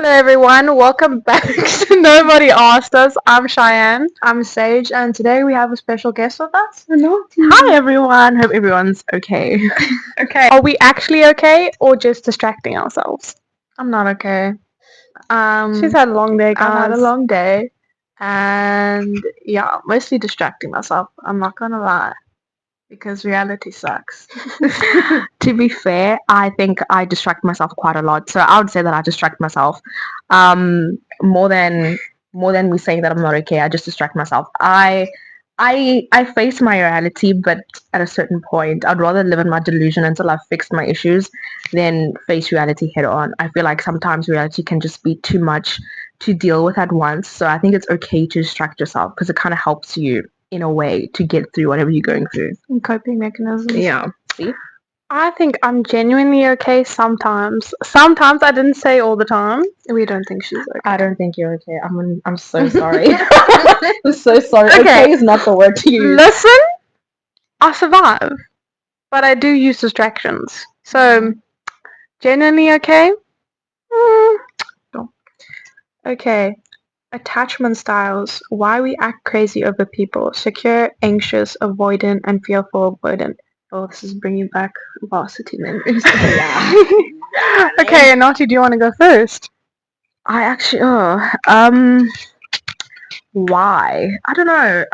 Hello everyone, welcome back to Nobody Asked Us. I'm Cheyenne. I'm Sage, and today we have a special guest with us. Hi everyone, hope everyone's okay. Okay. Are we actually okay or just distracting ourselves? I'm not okay. She's had a long day, guys. I've had a long day, and yeah, mostly distracting myself. I'm not gonna lie, because reality sucks. To be fair, I think I distract myself quite a lot. So I would say that I distract myself more than me saying that I'm not okay. I just distract myself. I face my reality, but at a certain point, I'd rather live in my delusion until I've fixed my issues than face reality head on. I feel like sometimes reality can just be too much to deal with at once. So I think it's okay to distract yourself because it kind of helps you in a way to get through whatever you're going through. Coping mechanisms. Yeah. See? I think I'm genuinely okay sometimes. Sometimes I didn't say all the time. We don't think she's okay. I don't think you're okay. I'm so sorry. I'm so sorry. Okay is not the word to use. Listen, I survive, but I do use distractions. So, genuinely okay? Okay. Attachment styles. Why we act crazy over people. Secure, anxious, avoidant, and fearful avoidant. Oh, this is bringing back varsity memories. Yeah. Okay, Nati, do you want to go first? I actually why? I don't know.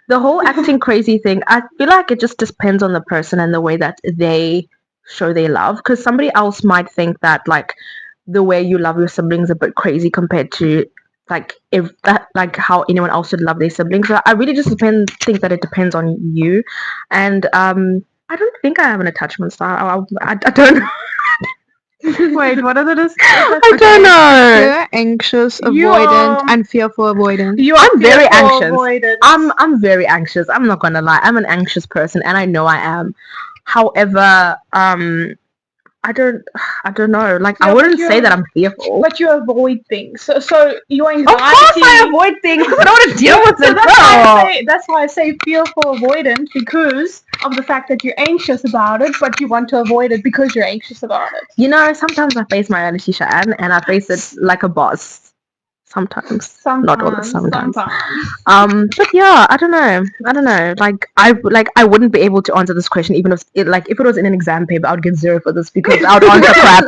The whole acting crazy thing, I feel like it just depends on the person and the way that they show their love. Because somebody else might think that like the way you love your siblings a bit crazy compared to like if that like how anyone else should love their siblings. So I really just think that it depends on you. And I don't think I have an attachment style. I don't know. Wait, what are the I don't know. Secure, anxious, You avoidant, are- and fearful avoidant. I'm very fearful anxious. avoidant. I'm very anxious. I'm not gonna lie. I'm an anxious person, and I know I am. However, I don't know. Like I Yeah, wouldn't but say that I'm fearful. But you avoid things. So your Of anxiety. course, I avoid things because I don't want to deal with it. That's why I say fearful avoidant because of the fact that you're anxious about it, but you want to avoid it because you're anxious about it. You know, sometimes I face my reality, Shan, and I face it like a boss. Sometimes, not all the sometimes. But yeah, I don't know. Like I wouldn't be able to answer this question even if it was in an exam paper. I would get 0 for this because I would answer crap.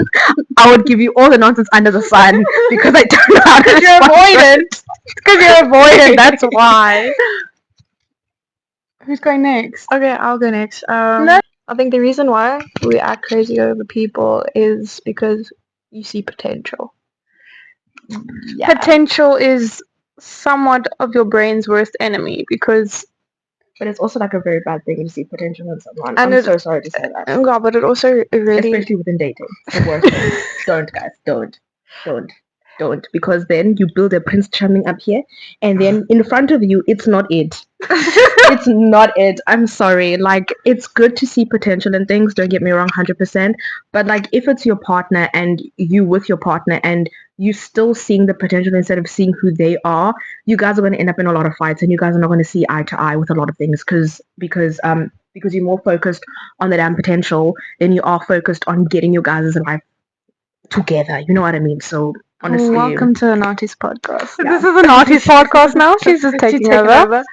I would give you all the nonsense under the sun because I don't know how to. Because you're avoidant. Because you're avoidant. That's why. Who's going next? Okay, I'll go next. No. I think the reason why we act crazy over people is because you see potential. Yeah. Potential is somewhat of your brain's worst enemy because. But it's also like a very bad thing to see potential in someone. And I'm so sorry to say that. Yeah, but it also really. Especially within dating. The worst thing. Don't, guys. Don't. Because then you build a Prince Charming up here, and then in front of you, it's not it. It's not it. I'm sorry. Like, it's good to see potential in things. Don't get me wrong, 100%. But like, if it's your partner and you with your partner and you still seeing the potential instead of seeing who they are, you guys are going to end up in a lot of fights, and you guys are not going to see eye to eye with a lot of things because you're more focused on the damn potential than you are focused on getting your guys' life together. You know what I mean? So honestly, Welcome to Anati's podcast. Yeah. This is a Nati's podcast now. She's just taking over.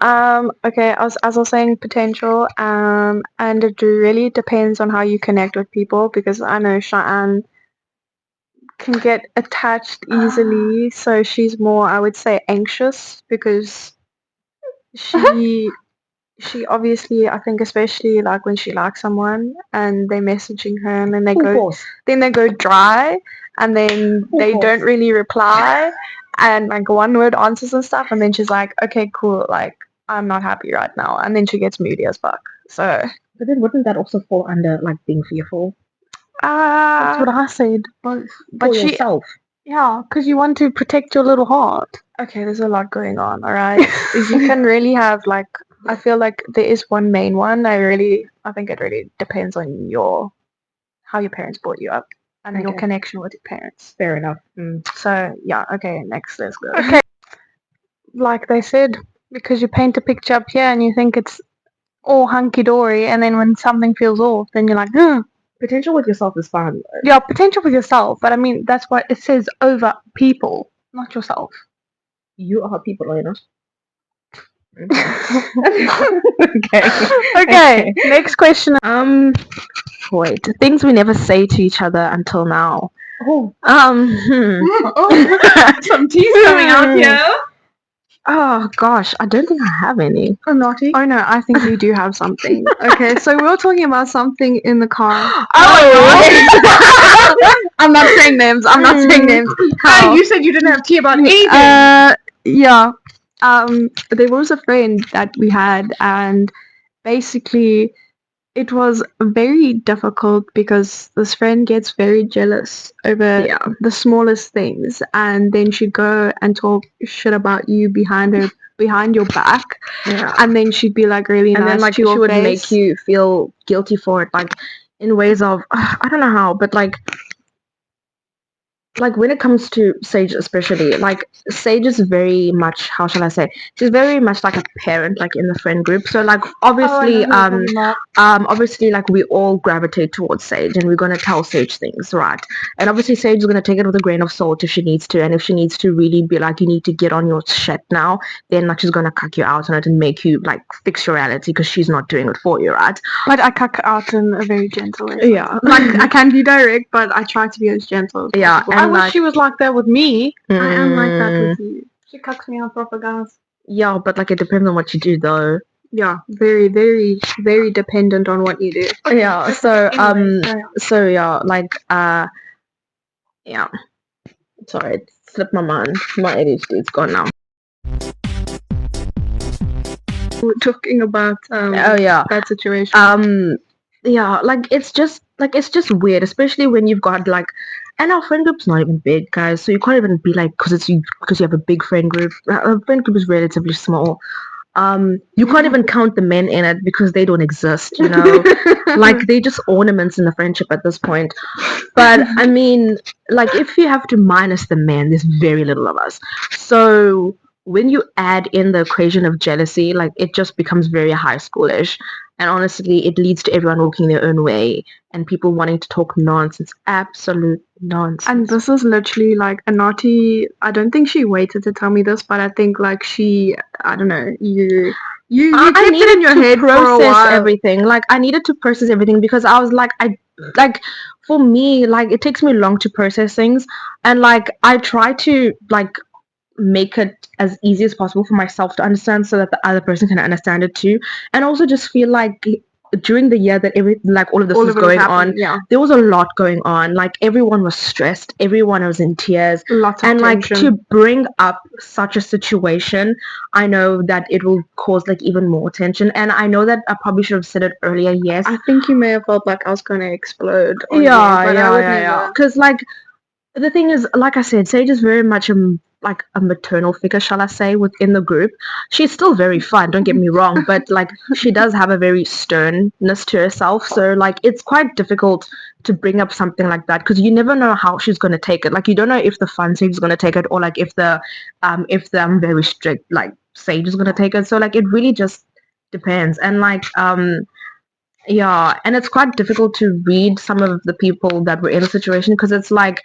Okay, as I was saying, potential, and it really depends on how you connect with people because I know Cheyenne can get attached easily, so she's more, I would say, anxious because she obviously, I think, especially like when she likes someone and they're messaging her and then they go dry and then they don't really reply and like one word answers and stuff and then she's like, okay, cool, like I'm not happy right now, and then she gets moody as fuck. So but then wouldn't that also fall under like being fearful? That's what I said. For But yourself. Yeah, because you want to protect your little heart. okay, there's a lot going on, all right? You can really have like, I feel like there is one main one. I think it really depends on how your parents brought you up and your connection with your parents. Fair enough. So yeah, okay, next, let's go. Okay. Like they said, because you paint a picture up here and you think it's all hunky dory, and then when something feels off, then you're like, Potential with yourself is fine. Though. Yeah, potential with yourself, but I mean that's what it says over people, not yourself. You are people, are you not? Okay. Next question. Wait. Things we never say to each other until now. Oh. Some teas coming out here. Oh gosh, I don't think I have any. Oh, naughty. Oh no, I think you do have something. Okay, so we were talking about something in the car. I'm not saying names. How? You said you didn't have tea about anything. Yeah. There was a friend that we had, and basically it was very difficult because this friend gets very jealous over the smallest things, and then she'd go and talk shit about you behind your back, and then she'd be like really and nice then like to your she would face. make you feel guilty for it, like in ways of I don't know how, but like when it comes to Sage especially, like Sage is very much, how shall I say, she's very much like a parent, like in the friend group. So like obviously obviously like we all gravitate towards Sage and we're gonna tell Sage things, right? And obviously Sage is gonna take it with a grain of salt if she needs to, and if she needs to really be like, you need to get on your shit now, then like she's gonna cuck you out on it and make you like fix your reality because she's not doing it for you, right? But I cuck out in a very gentle way. Yeah. Like I can be direct, but I try to be as gentle as possible. And I wish she was like that with me. I am like that with you. She cucks me out proper, guys. Yeah, but like it depends on what you do though. Yeah, very, very, very dependent on what you do. Yeah, so so yeah, like yeah. Sorry, it slipped my mind. My ADHD is gone now. We're talking about that situation. Yeah, like it's just weird, especially when you've got like, and our friend group's not even big, guys, so you can't even be like, because you have a big friend group. Our friend group is relatively small. You can't even count the men in it because they don't exist, you know. Like they're just ornaments in the friendship at this point. But I mean, like if you have to minus the men, there's very little of us. So when you add in the equation of jealousy, like it just becomes very high schoolish. And honestly, it leads to everyone walking their own way and people wanting to talk nonsense, absolute nonsense. And this is literally like a naughty. I don't think she waited to tell me this, but I think like I don't know, you kept it in your head for a while. Everything. Like I needed to process everything because I was like, for me, like it takes me long to process things, and like I try to like make it as easy as possible for myself to understand so that the other person can understand it too, and also just feel like during the year that all of this was going on, there was a lot going on. Like everyone was stressed, everyone was in tears, lots of and tension. like to bring up such a situation, I know that it will cause like even more tension, and I know that I probably should have said it earlier. Yes, I think you may have felt like I was going to explode. Yeah. Because like the thing is, like I said, Sage is very much like a maternal figure, shall I say, within the group. She's still very fun, don't get me wrong, but like she does have a very sternness to herself. So like it's quite difficult to bring up something like that because you never know how she's going to take it. Like you don't know if the fun Sage is going to take it or like if the I'm very strict like Sage is going to take it. So like it really just depends. And like yeah, and it's quite difficult to read some of the people that were in the situation because it's like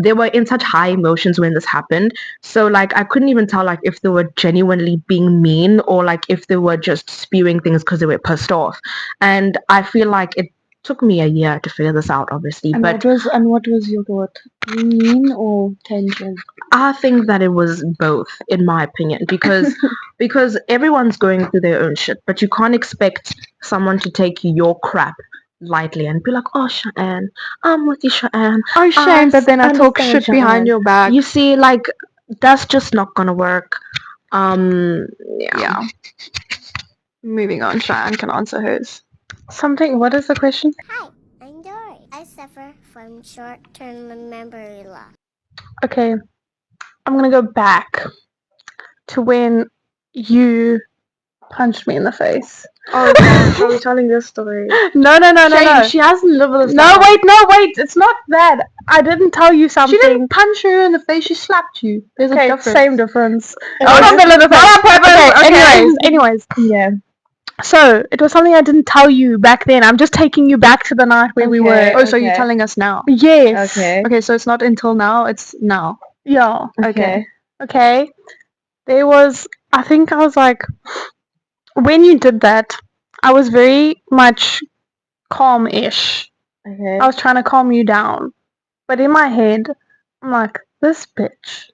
they were in such high emotions when this happened. So like I couldn't even tell like if they were genuinely being mean or like if they were just spewing things because they were pissed off. And I feel like it took me a year to figure this out, obviously. And what was your thought? Mean or tension? I think that it was both, in my opinion, because everyone's going through their own shit, but you can't expect someone to take your crap lightly and be like, oh, Cheyenne, I'm with you, Cheyenne. Oh, Cheyenne, but then I talk shit behind your back. You see, like, that's just not gonna work. Yeah. Moving on, Cheyenne can answer hers. What is the question? Hi, I'm Dory. I suffer from short-term memory loss. Okay, I'm gonna go back to when you punched me in the face. Oh gosh, are we telling this story? No. She hasn't lived with us. No, wait, it's not that. I didn't tell you something. She didn't punch her in the face, she slapped you. There's a difference. Same difference. Oh, not the little face. Okay, anyways. Yeah. So it was something I didn't tell you back then. I'm just taking you back to the night where we were. Oh, so you're telling us now? Yes. Okay. Okay, so it's not until now, it's now. Yeah. Okay. Okay. There was, I think I was like, when you did that, I was very much calm-ish. Okay. I was trying to calm you down. But in my head, I'm like, this bitch.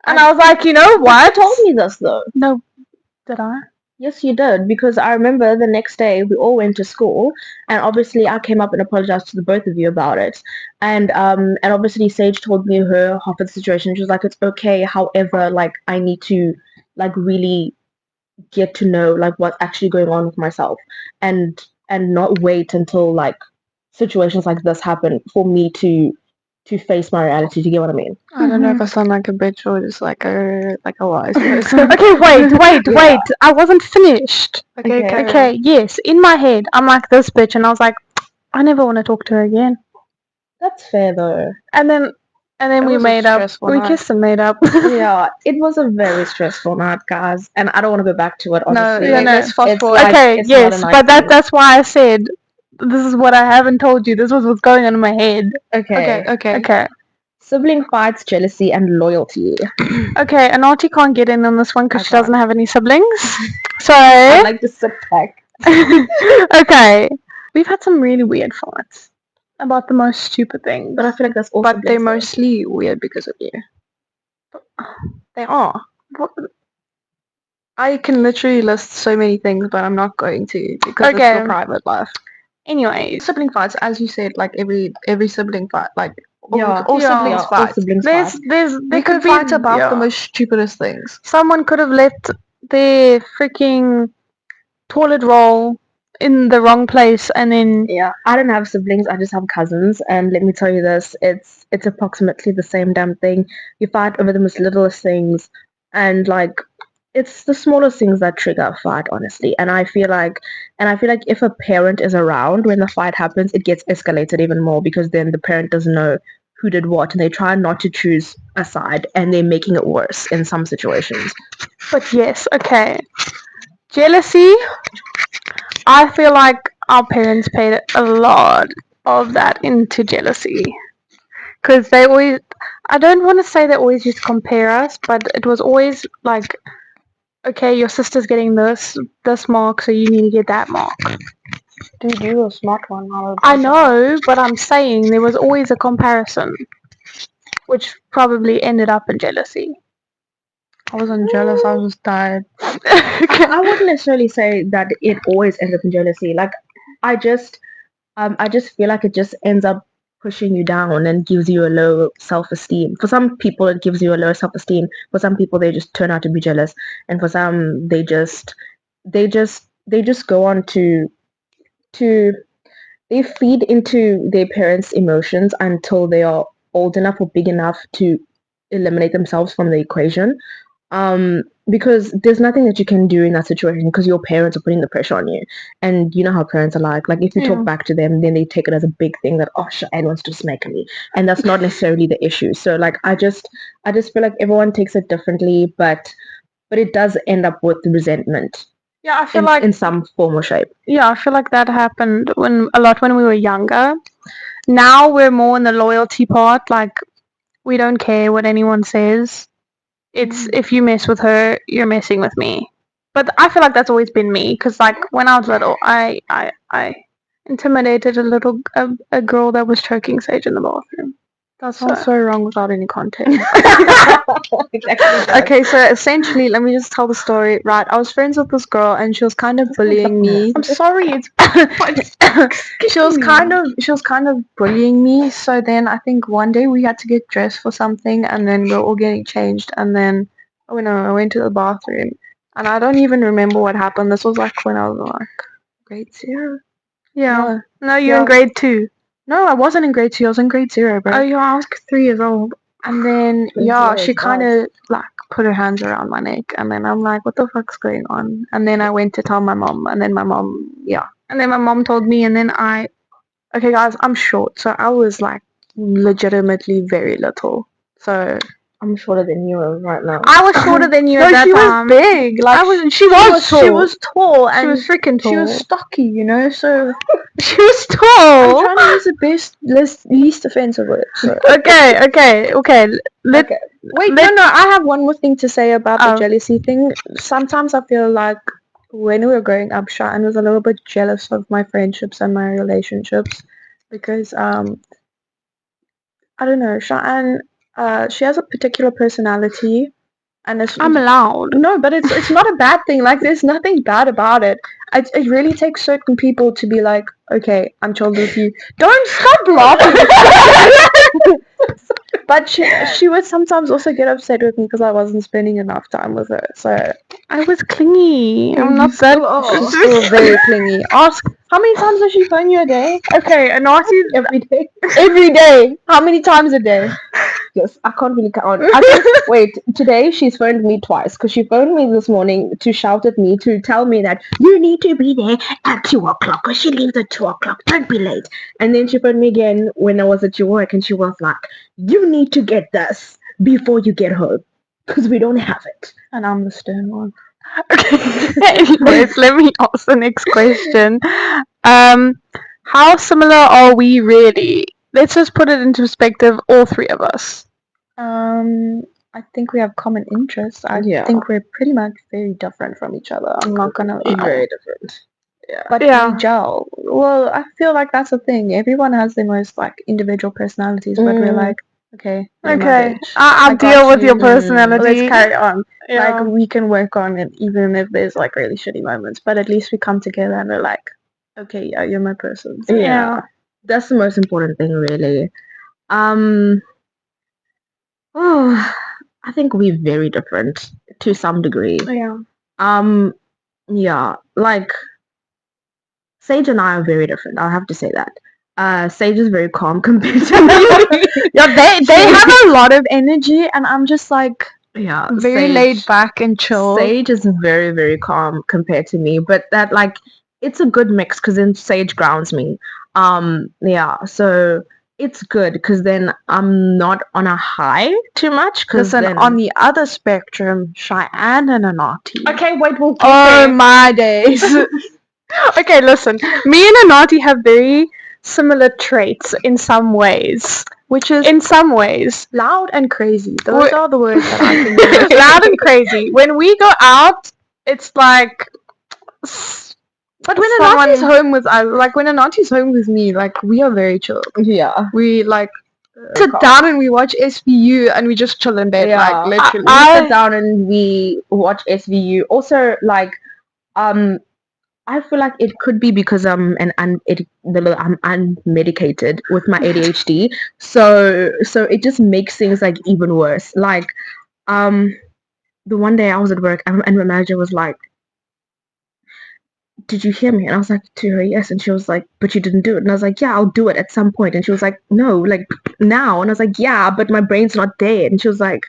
And I was like, you know what? You told me this though. No, did I? Yes, you did, because I remember the next day we all went to school, and obviously I came up and apologized to the both of you about it, and obviously Sage told me her half of the situation. She was like, "It's okay, however, like I need to like really get to know like what's actually going on with myself, and not wait until like situations like this happen for me to face my reality." Do you get what I mean? I don't know if I sound like a bitch or just like a wise person. Okay, wait. I wasn't finished. Okay, Okay. carry on. Okay, yes. In my head, I'm like this bitch, and I was like, I never want to talk to her again. That's fair though. And then It we was a made up. stressful We night. kissed and made up. Yeah, it was a very stressful night, guys, and I don't want to go back to it. Honestly, yeah, no. Let's fast It's forward. like, Okay, it's not yes, a nice but thing. that's why I said this is what I haven't told you. This was what's going on in my head. Okay. Okay. Sibling fights, jealousy, and loyalty. Okay, and Archie can't get in on this one because I she doesn't can't. have any siblings. So I'd like to sit back. okay, we've had some really weird fights about the most stupid things. But I feel like that's also But they're mostly weird because of you. They are. What- I can literally list so many things, but I'm not going to because it's Okay. your private life. Anyways, Sibling fights, as you said, like every sibling fight, like all, Yeah. all Yeah. siblings All fight. siblings there's fight. there We could can fight be about the yeah. most stupidest things. Someone could have let their freaking toilet roll in the wrong place and then Yeah, I don't have siblings. I just have cousins, and let me tell you this: it's approximately the same damn thing. You fight over the most littlest things, and like it's the smallest things that trigger a fight, honestly. And I feel like if a parent is around when the fight happens, it gets escalated even more because then the parent doesn't know who did what, and they try not to choose a side, and they're making it worse in some situations. but yes, okay. Jealousy, I feel like our parents paid a lot of that into jealousy. Because they always, I don't want to say they always used to compare us, but it was always like, okay, your sister's getting this mark, so you need to get that mark. Dude, you're a smart one. I know, but I'm saying there was always a comparison, which probably ended up in jealousy. I wasn't jealous. I was just tired. I wouldn't necessarily say that it always ends up in jealousy. Like, I just feel like it just ends up pushing you down and gives you a low self-esteem. For some people, it gives you a low self-esteem. For some people, they just turn out to be jealous, and for some, they just go on to they feed into their parents' emotions until they are old enough or big enough to eliminate themselves from the equation. Because there's nothing that you can do in that situation because your parents are putting the pressure on you, and you know how parents are like. Like if you Yeah. talk back to them, then they take it as a big thing that oh, Shane wants to smack me, and that's not necessarily the issue. So like I just feel like everyone takes it differently, but it does end up with resentment Yeah, I feel like in some form or shape. yeah, I feel like that happened a lot when we were younger. Now we're more in the loyalty part. Like we don't care what anyone says. It's if you mess with her, you're messing with me. But I feel like that's always been me because like when I was little, I intimidated a girl that was choking Sage in the bathroom. That sounds so wrong without any context. It actually does. Okay, so essentially, let me just tell the story. Right, I was friends with this girl, and she was kind of bullying me. I'm sorry, it's She was kind of bullying me. So then I think one day we had to get dressed for something, and then we were all getting changed, and then oh no, I went to the bathroom, and I don't even remember what happened. This was like when I was like grade 0. yeah. No, you're Yeah. in grade 2. No, I wasn't in grade 2. I was in grade 0, bro. Oh, yeah, I was 3 years old. And then, Grade yeah, 0 she is kind of like put her hands around my neck, and then I'm like, what the fuck's going on? And then I went to tell my mom, and then my mom, yeah. And then my mom told me, and then Okay, guys, I'm short, so I was like legitimately very little. So I'm shorter than you right now. I was shorter than you No, at that she time. was big. Like She was tall. She was tall, and She was freaking tall. she was stocky, you know. So She was I'm tall. trying to use the least offensive word. So. Okay. Let Okay. Wait, no. I have one more thing to say about the jealousy thing. Sometimes I feel like when we were growing up, Sha'an was a little bit jealous of my friendships and my relationships because I don't know, Sha'an, she has a particular personality, and I'm allowed. No, but it's not a bad thing. Like, there's nothing bad about it. It really takes certain people to be like, okay, I'm chilled with you. Don't stop laughing. But she would sometimes also get upset with me because I wasn't spending enough time with her. So I was clingy. I'm you not still that. are. She's still very clingy. Ask, how many times does she phone you a day? Okay, and Narcy Every day. Every day. How many times a day? Yes, I can't really count. I think, wait, today she's phoned me twice because she phoned me this morning to shout at me to tell me that you need to be there at 2 o'clock because she leaves at 2 o'clock. Don't be late. And then she phoned me again when I was at your work and she was like, you need to get this before you get home because we don't have it. And I'm the stern one. Okay. Anyways, let me ask the next question. How similar are we really? Let's just put it into perspective, all three of us. I think we have common interests. I Yeah. think we're pretty much very different from each other. I'm not gonna lie. Very different. But we gel. Well, I feel like that's the thing. Everyone has their most like individual personalities, but we're like, okay, you're my Okay, bitch. I'll I deal got with you. your personality. Let's carry on. Yeah. Like, we can work on it even if there's like really shitty moments, but at least we come together and we're like, okay, yeah, you're my person. So, Yeah. That's the most important thing, really. I think we're very different to some degree. yeah. Yeah, like Sage and I are very different. I'll have to say that. Sage is very calm compared to me. Yeah, they have a lot of energy, and I'm just like, Yeah, very laid back and chill. Sage is very, very calm compared to me, but that like it's a good mix because then Sage grounds me. Yeah, so it's good because then I'm not on a high too much. Listen, then on the other spectrum, Cheyenne and Anati. okay, wait, we'll get Oh there. my days. Okay, listen. Me and Anati have very similar traits in some ways. Which is In some ways. loud and crazy. Those are the words that I can use. Loud and crazy. When we go out, it's like. But when Anati's home with like when Anati's home with me, like we are very chill. Yeah. We like sit down and we watch SVU and we just chill in bed, like literally. We sit down and we watch SVU. Also, like, I feel like it could be because I'm unmedicated with my ADHD, so it just makes things like even worse. Like, the one day I was at work and my manager was like, did you hear me? And I was like to her, yes. And she was like, but you didn't do it. And I was like, yeah, I'll do it at some point. And she was like, no, like now. And I was like, yeah, but my brain's not there. And she was like,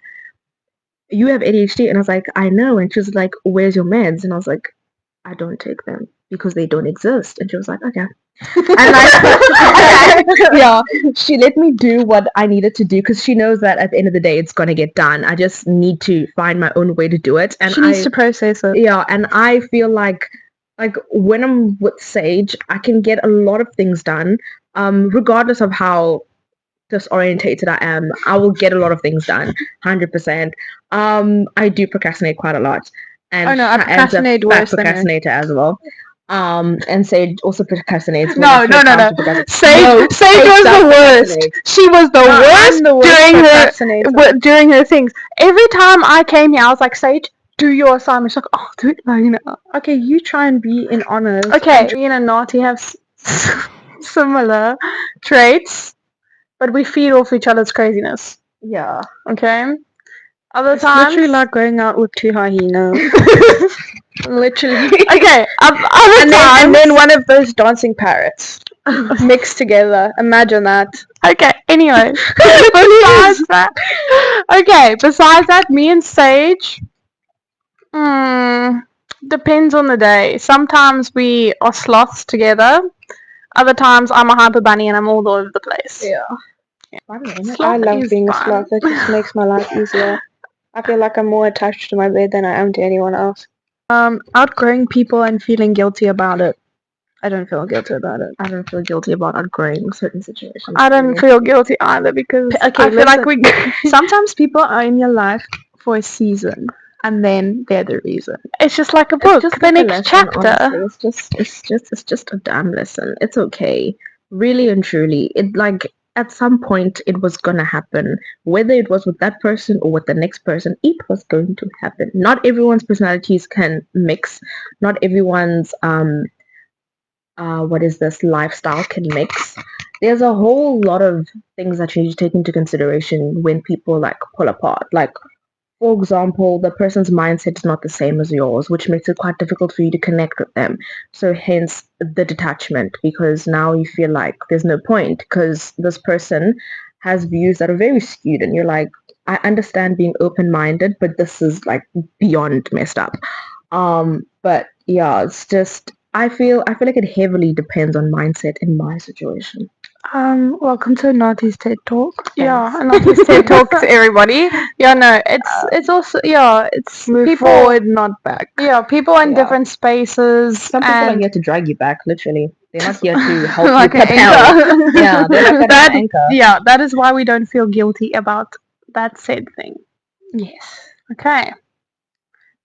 you have ADHD. And I was like, I know. And she was like, where's your meds? And I was like, I don't take them because they don't exist. And she was like, okay. And like, yeah, she let me do what I needed to do because she knows that at the end of the day, it's going to get done. I just need to find my own way to do it. And she needs to process it. Yeah, and I feel like when I'm with Sage, I can get a lot of things done, regardless of how disorientated I am. I will get a lot of things done, 100%. I do procrastinate quite a lot, and oh no, I procrastinate worse than procrastinator as well. And Sage also procrastinates. No. Sage was the worst. She was the worst during her things. Every time I came here, I was like, Sage, do your assignment. She's like, oh, do it now. Okay, you try and be in honors. Okay, me and Anati have similar traits, but we feed off each other's craziness. Yeah. Okay. Other it's times, literally like going out with two hyenas. Literally. Okay. Other times, and then one of those dancing parrots mixed together. Imagine that. Okay. Anyway, besides that, me and Sage. Depends on the day. Sometimes we are sloths together. Other times I'm a hyper bunny and I'm all over the place. Yeah. I love being a sloth. It just makes my life easier. I feel like I'm more attached to my bed than I am to anyone else. Outgrowing people and feeling guilty about it. I don't feel guilty about it. I don't feel guilty about outgrowing certain situations. I don't feel guilty either because I feel like we sometimes people are in your life for a season and then they're the reason. It's just like a book. It's just the next chapter. Honestly. It's just a damn lesson. It's okay. Really and truly. It like at some point it was gonna happen. Whether it was with that person or with the next person, it was going to happen. Not everyone's personalities can mix. Not everyone's what is this lifestyle can mix. There's a whole lot of things that you need to take into consideration when people like pull apart. Like, for example, the person's mindset is not the same as yours, which makes it quite difficult for you to connect with them. So hence the detachment, because now you feel like there's no point because this person has views that are very skewed and you're like, I understand being open-minded, but this is like beyond messed up. But yeah, it's just I feel like it heavily depends on mindset in my situation. Welcome to Nati's TED Talk. Yeah, Nati's TED Talk to everybody. Yeah, no, it's also it's move people forward, not back. Yeah, people in different spaces. Some people are here to drag you back, literally. They're not here to help like you propel. Anchor. Yeah, they're like an anchor. Yeah, that is why we don't feel guilty about that said thing. Yes. Okay.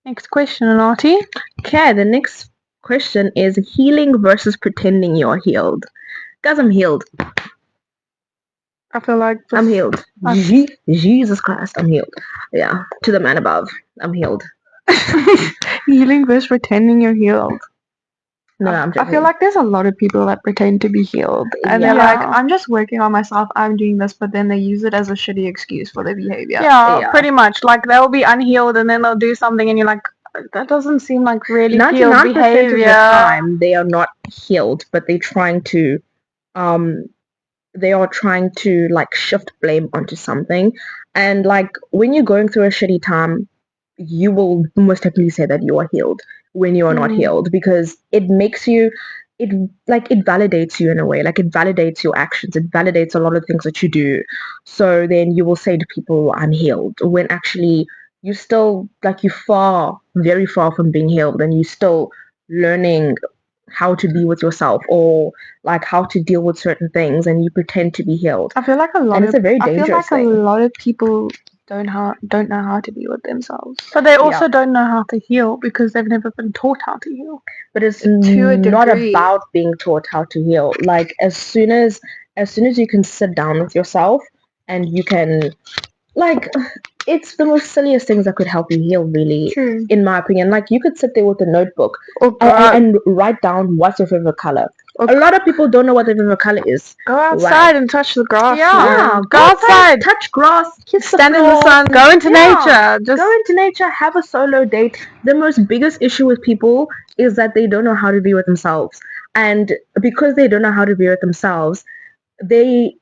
Next question, Nati. Okay, the next question is healing versus pretending you're healed. Guys, I'm healed. I feel like I'm healed. Jesus Christ, I'm healed. Yeah, to the man above, I'm healed. Healing versus pretending you're healed. No, I'm joking. I feel like there's a lot of people that pretend to be healed, and they're like, "I'm just working on myself. I'm doing this," but then they use it as a shitty excuse for their behavior. Yeah, pretty much. Like they'll be unhealed, and then they'll do something, and you're like, "That doesn't seem like really healed behavior." 99% of the time, they are not healed, but they're trying to, they are trying to like shift blame onto something, and like when you're going through a shitty time, you will most definitely say that you are healed when you are not healed because it makes you it validates you in a way, like it validates your actions, it validates a lot of things that you do. So then you will say to people, I'm healed, when actually you still like you're very far from being healed, and you're still learning how to be with yourself or like how to deal with certain things, and you pretend to be healed. I feel like it's a very dangerous thing. A lot of people don't know how to be with themselves, but they also don't know how to heal because they've never been taught how to heal. But it's not about being taught how to heal. Like as soon as you can sit down with yourself and you can like it's the most silliest things that could help you heal, really. True. In my opinion. Like you could sit there with a notebook and write down what's your favorite color. A lot of people don't know what their favorite color is. Go outside and touch the grass. Yeah, go outside, touch grass, stand in the sun, go into nature. Just go into nature, have a solo date. The most biggest issue with people is that they don't know how to be with themselves, and because they don't know how to be with themselves, they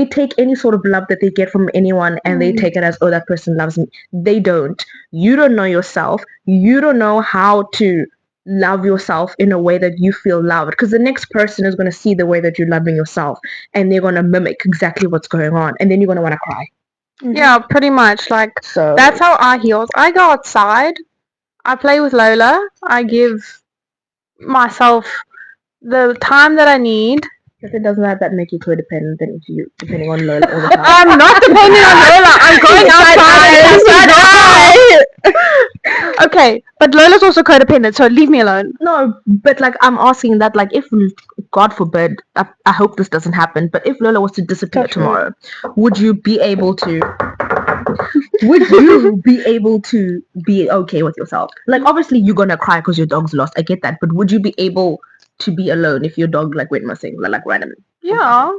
take any sort of love that they get from anyone and they take it as, oh, that person loves me. They don't. You don't know yourself. You don't know how to love yourself in a way that you feel loved, because the next person is going to see the way that you're loving yourself and they're going to mimic exactly what's going on, and then you're going to want to cry. Yeah, pretty much. Like so that's how I heal. I go outside, I play with Lola, I give myself the time that I need. If it doesn't have that make you codependent, then if you depending on Lola all the time. I'm not depending on Lola. I'm going outside. Okay, but Lola's also codependent, so leave me alone. No, but like I'm asking that, like if God forbid, I hope this doesn't happen, but if Lola was to disappear tomorrow, would you be able to? Would you be able to be okay with yourself? Like obviously you're gonna cry because your dog's lost. I get that, but would you be able to be alone if your dog like went missing, like randomly? Yeah,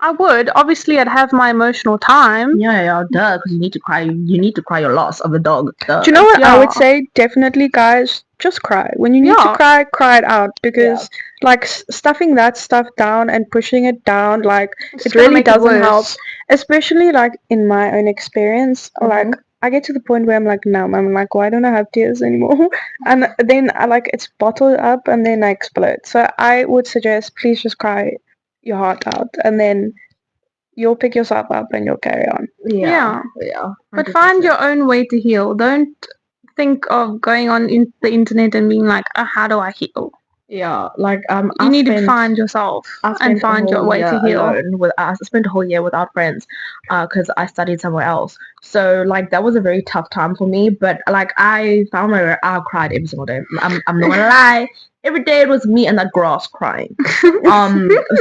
I would. Obviously, I'd have my emotional time. Yeah, duh, because you need to cry. You need to cry your loss of the dog. Duh. Do you know what I would say? Definitely, guys, just cry. When you need to cry, cry it out, because like stuffing that stuff down and pushing it down, like it really doesn't help. Especially like in my own experience, like I get to the point where I'm like, no, I'm like, why don't I have tears anymore? And then I like it's bottled up and then I explode. So I would suggest, please just cry your heart out, and then you'll pick yourself up and you'll carry on. Yeah. But find your own way to heal. Don't think of going on the internet and being like, how do I heal? Yeah, like you need to find yourself and find your way to heal. I spent a whole year without friends, because I studied somewhere else. So like that was a very tough time for me. But like I found my way. I cried every single day. I'm not gonna lie. Every day it was me and that grass crying.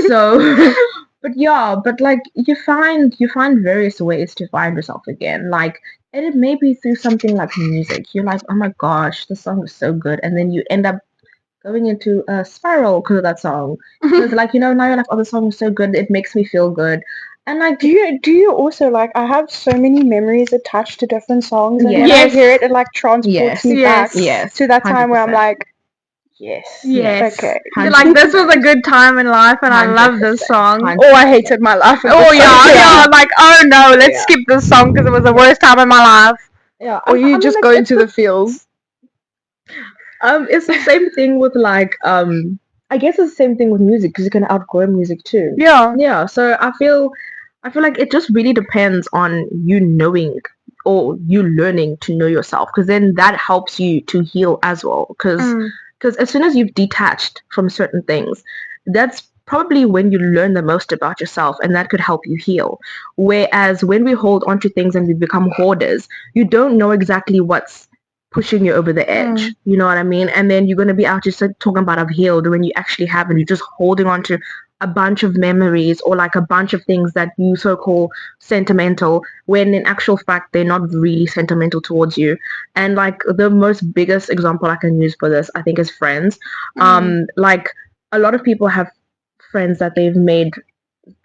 So, but like you find various ways to find yourself again. Like, and it may be through something like music. You're like, oh my gosh, this song is so good, and then you end up going into a spiral because of that song. Because like, now you're like, oh, the song is so good, it makes me feel good. And like, do you also like? I have so many memories attached to different songs, and when I hear it, it like transports me back to that time 100%. Where I'm like, yes. Okay. You're like, this was a good time in life, and 100%. I love this song. 100%. Oh, I hated my life. Oh yeah. Like, oh no, let's skip this song because it was the worst time in my life. Yeah. Or you just go into the feels. It's the same thing with like I guess it's the same thing with music because you can outgrow music too. Yeah. So I feel like it just really depends on you knowing or you learning to know yourself, because then that helps you to heal as well. Because as soon as you've detached from certain things, that's probably when you learn the most about yourself, and that could help you heal. Whereas when we hold on to things and we become hoarders, you don't know exactly what's pushing you over the edge, you know what I mean? And then you're going to be out just talking about I've healed when you actually haven't. You're just holding on to a bunch of memories or like a bunch of things that you so-called sentimental, when in actual fact they're not really sentimental towards you. And like the most biggest example I can use for this, I think, is friends. Like a lot of people have friends that they've made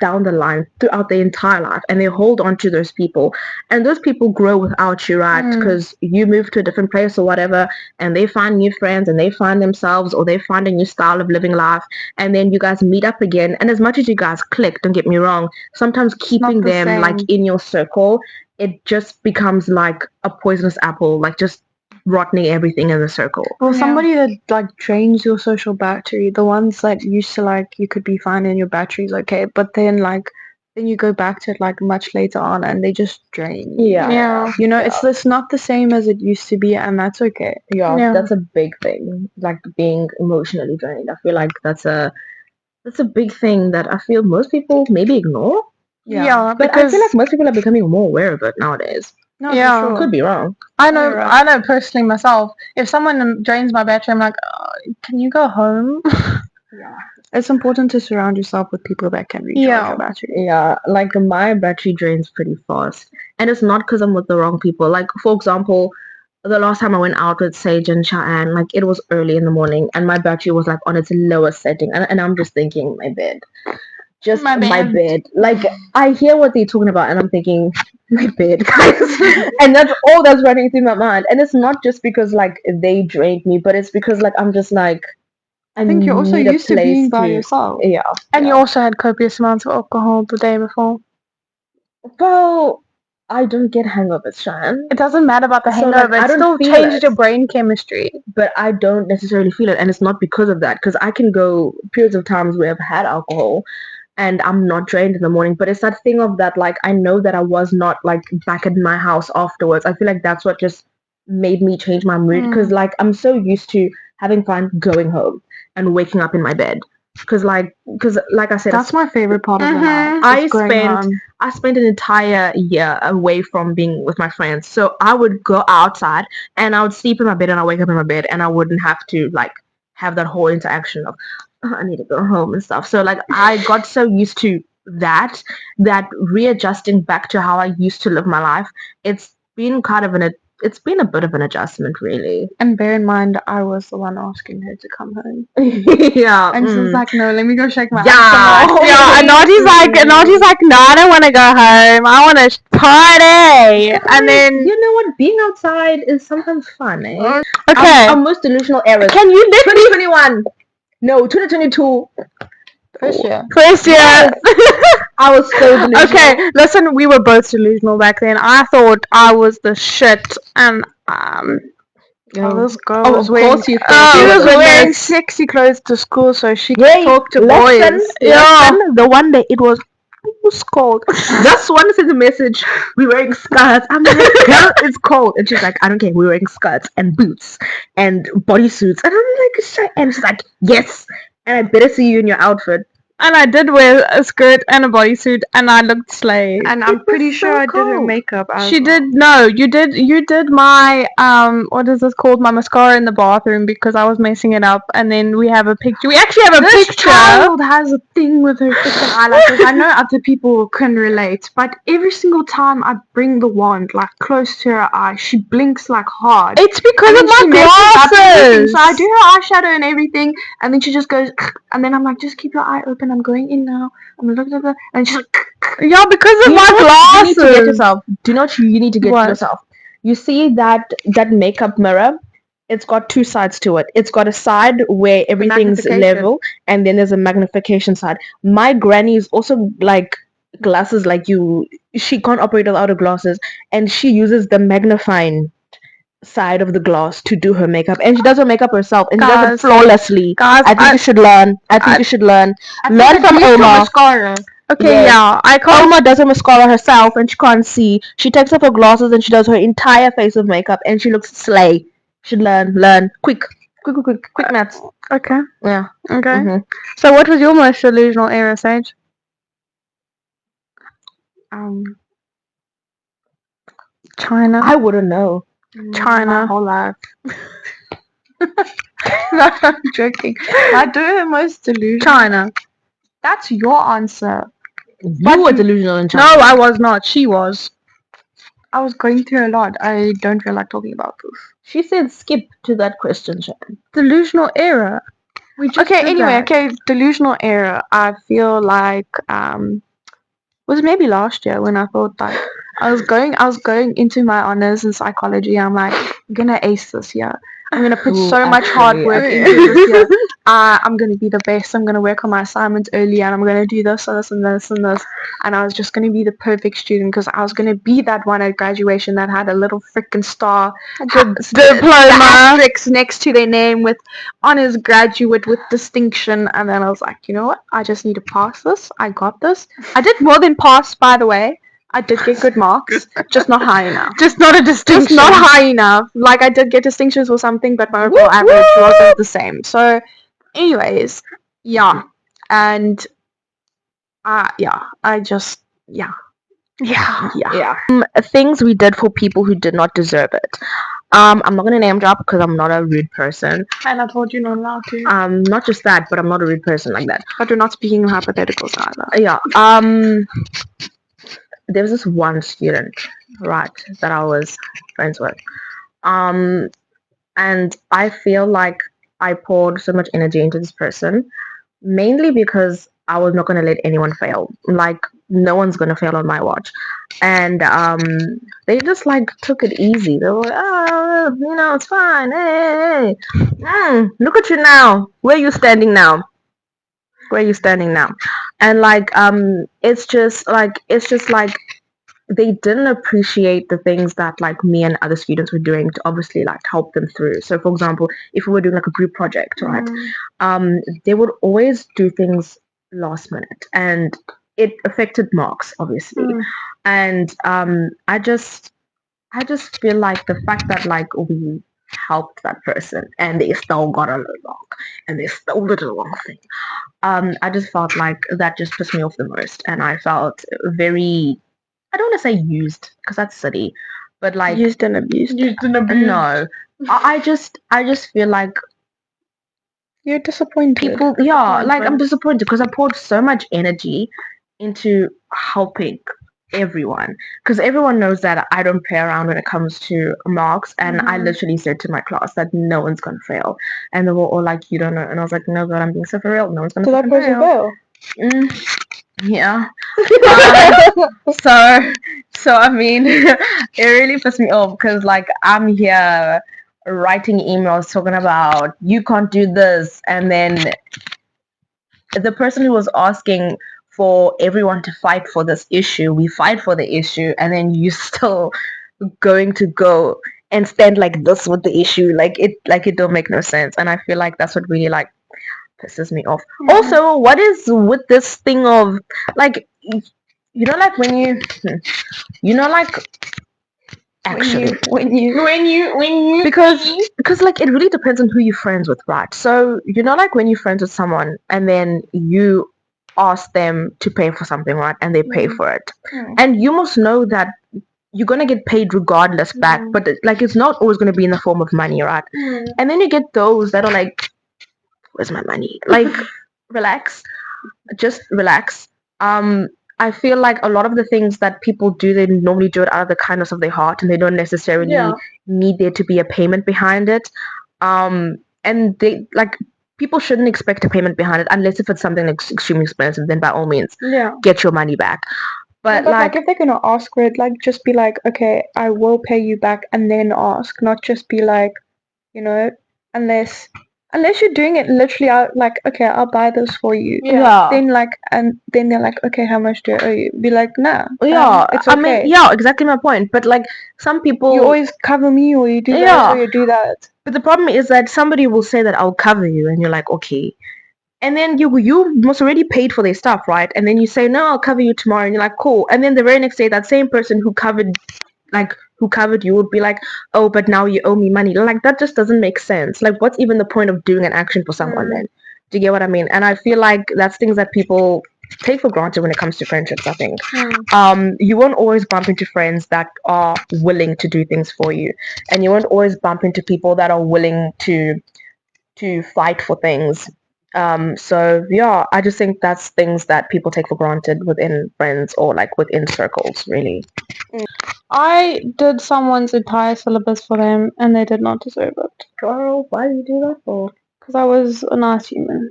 down the line throughout their entire life, and they hold on to those people, and those people grow without you, right? Because you move to a different place or whatever, and they find new friends, and they find themselves, or they find a new style of living life, and then you guys meet up again. And as much as you guys click, don't get me wrong, sometimes keeping them like in your circle, it just becomes like a poisonous apple, like just rotting everything in the circle. Well, somebody that like drains your social battery, the ones that used to like you could be fine and your battery's okay, but then you go back to it like much later on and they just drain. It's not the same as it used to be, and that's okay. That's a big thing, like being emotionally drained. I feel like that's a big thing that I feel most people maybe ignore. But I feel like most people are becoming more aware of it nowadays. No, sure. Could be wrong. I know personally myself. If someone drains my battery, I'm like, can you go home? It's important to surround yourself with people that can recharge your battery. Yeah, like my battery drains pretty fast. And it's not because I'm with the wrong people. Like, for example, the last time I went out with Sage and Cheyenne, like it was early in the morning and my battery was like on its lowest setting. And I'm just thinking, my bed. Just my bed. Like, I hear what they're talking about and I'm thinking, my bed, guys. And that's all that's running through my mind. And it's not just because like they drained me, but it's because like I'm just like, I think you're also used to being by yourself. Yeah. And you also had copious amounts of alcohol the day before. Well, I don't get hangovers, Cheyenne. It doesn't matter about the hangover. It still changes your brain chemistry. But I don't necessarily feel it. And it's not because of that. Because I can go periods of times where I've had alcohol and I'm not drained in the morning. But it's that thing of that, like, I know that I was not, like, back at my house afterwards. I feel like that's what just made me change my mood. Because, like, I'm so used to having fun going home and waking up in my bed. Because like I said, that's my favorite part of the night. I spent an entire year away from being with my friends. So I would go outside and I would sleep in my bed and I wake up in my bed and I wouldn't have to like have that whole interaction of I need to go home and stuff. So like I got so used to that readjusting back to how I used to live my life. It's been it's been a bit of an adjustment, really. And bear in mind, I was the one asking her to come home. Yeah. And she was like, no, let me go shake my ass. Yeah, and Nauti's like, no, I don't want to go home. I want to party. And then... You know what? Being outside is sometimes fun, eh? Okay. Our most delusional eras. Can you let 2021. No, 2022. First year. Yes. I was so delusional. Okay, listen, we were both delusional back then. I thought I was the shit, and this girl was wearing, she was wearing sexy clothes to school so she could talk to boys. Listen, the one day it was It was cold. This one sent a message. We're wearing skirts. I'm like, girl, it's cold. And she's like, I don't care. We're wearing skirts and boots and bodysuits. And I'm like, sure. And she's like, yes. And I better see you in your outfit. And I did wear a skirt and a bodysuit, and I looked slay. And I'm pretty sure I did her cold. makeup as She well. did. No, you did my what is this called? My mascara in the bathroom because I was messing it up. And then we have a picture. We actually have a This picture. child has a thing with her freaking eyelashes. I know other people can relate, but every single time I bring the wand like close to her eye, she blinks like hard. It's because And of then she my messes up everything. glasses. So I do her eyeshadow and everything, and then she just goes, and then I'm like, just keep your eye open. I'm going in now. I'm looking at her, and she's like, Yeah, because of You my know what you need to get glasses. yourself. Do you know what you need to get What? yourself? You see that makeup mirror? It's got two sides to it. It's got a side where everything's magnification. level, and then there's a magnification side. My granny is also like glasses like you. She can't operate without her glasses, and she uses the magnifying side of the glass to do her makeup, and she does her makeup herself, and she does it Guys, flawlessly. Guys, I think you should learn. I think you should learn. Learn from Oma. mascara. okay, Yes. yeah, I can't. Oma does her mascara herself, and she can't see. She takes off her glasses and she does her entire face of makeup, and she looks slay. Should learn quick maths. Okay, Yeah. okay. Mhm. So, what was your most delusional era, Sage? China. I wouldn't know. China. My whole life. No, I'm joking. I do her most delusional. China. That's your answer. You were delusional in China. No, I was not. She was. I was going through a lot. I don't feel like talking about this. She said skip to that question, Shannon. Delusional era. We just Okay, did anyway, that. okay, delusional era. I feel like was maybe last year when I thought like I was going into my honors in psychology. I'm like, I'm gonna ace this year. I'm gonna put Ooh, so much hard actually, work okay. into this year. I'm gonna be the best. I'm gonna work on my assignments early, and I'm gonna do this and this and this and this. And I was just gonna be the perfect student because I was gonna be that one at graduation that had a little freaking star, Diploma. asterisks next to their name with honors graduate with distinction. And then I was like, you know what? I just need to pass this. I got this. I did more than pass, by the way. I did get good marks, just not high enough. Just not a distinction. Just not high enough. Like I did get distinctions or something, but my overall average wasn't the same. So, anyways, yeah, and I just Yeah. Things we did for people who did not deserve it. I'm not gonna name drop because I'm not a rude person. And I told you not allowed to. Not just that, but I'm not a rude person like that. But we're not speaking in hypotheticals either. Yeah. There was this one student, right, that I was friends with. And I feel like I poured so much energy into this person, mainly because I was not gonna let anyone fail. Like no one's gonna fail on my watch. And they just like took it easy. They were like, oh, you know, it's fine. Hey, look at you now. Where are you standing now? Where are you standing now? And like it's just like they didn't appreciate the things that like me and other students were doing to obviously like help them through. So for example, if we were doing like a group project, right, they would always do things last minute, and it affected marks obviously. And I just feel like the fact that like we helped that person and they still got a wrong and they still did the wrong thing, I just felt like that just pissed me off the most, and I felt very, I don't want to say used because that's silly, but like Used and abused. no, I just feel like You're disappointed. people, yeah, like I'm disappointed because I poured so much energy into helping everyone, because everyone knows that I don't play around when it comes to marks, and I literally said to my class that no one's gonna fail, and they were all like, you don't know, and I was like, no, but I'm being so for real, no one's gonna So that person fail. fail. Yeah. So I mean, it really pissed me off because like I'm here writing emails talking about you can't do this, and then the person who was asking for everyone to fight for this issue, we fight for the issue, and then you still going to go and stand like this with the issue, like it don't make no sense. And I feel like that's what really like pisses me off. Also, what is with this thing of like you know, like when you know, like actually when you because like it really depends on who you're friends with, right? So you know, like when you're friends with someone and then you ask them to pay for something, right, and they pay for it, and you must know that you're gonna get paid regardless back, but like it's not always gonna be in the form of money, right? And then you get those that are like, where's my money? Like, relax, just relax. I feel like a lot of the things that people do, they normally do it out of the kindness of their heart, and they don't necessarily need there to be a payment behind it. And they like people shouldn't expect a payment behind it unless if it's something like extremely expensive. Then by all means, get your money back. But like if they're gonna ask for it, like just be like, okay, I will pay you back, and then ask, not just be like, you know, unless you're doing it literally out like, okay, I'll buy this for you. Then like, and then they're like, okay, how much do I owe you? Be like, nah. It's okay. I mean, yeah, exactly my point. But like some people, you always cover me, or you do that, or you do that. But the problem is that somebody will say that I'll cover you, and you're like, okay. And then you must already paid for their stuff, right? And then you say, no, I'll cover you tomorrow, and you're like, cool. And then the very next day, that same person who covered you would be like, oh, but now you owe me money. Like that just doesn't make sense. Like what's even the point of doing an action for someone then? Do you get what I mean? And I feel like that's things that people take for granted when it comes to friendships, I think. You won't always bump into friends that are willing to do things for you, and you won't always bump into people that are willing to fight for things. So yeah, I just think that's things that people take for granted within friends or like within circles, really. I did someone's entire syllabus for them, and they did not deserve it. Girl, why do you do that for? Because I was a nice human.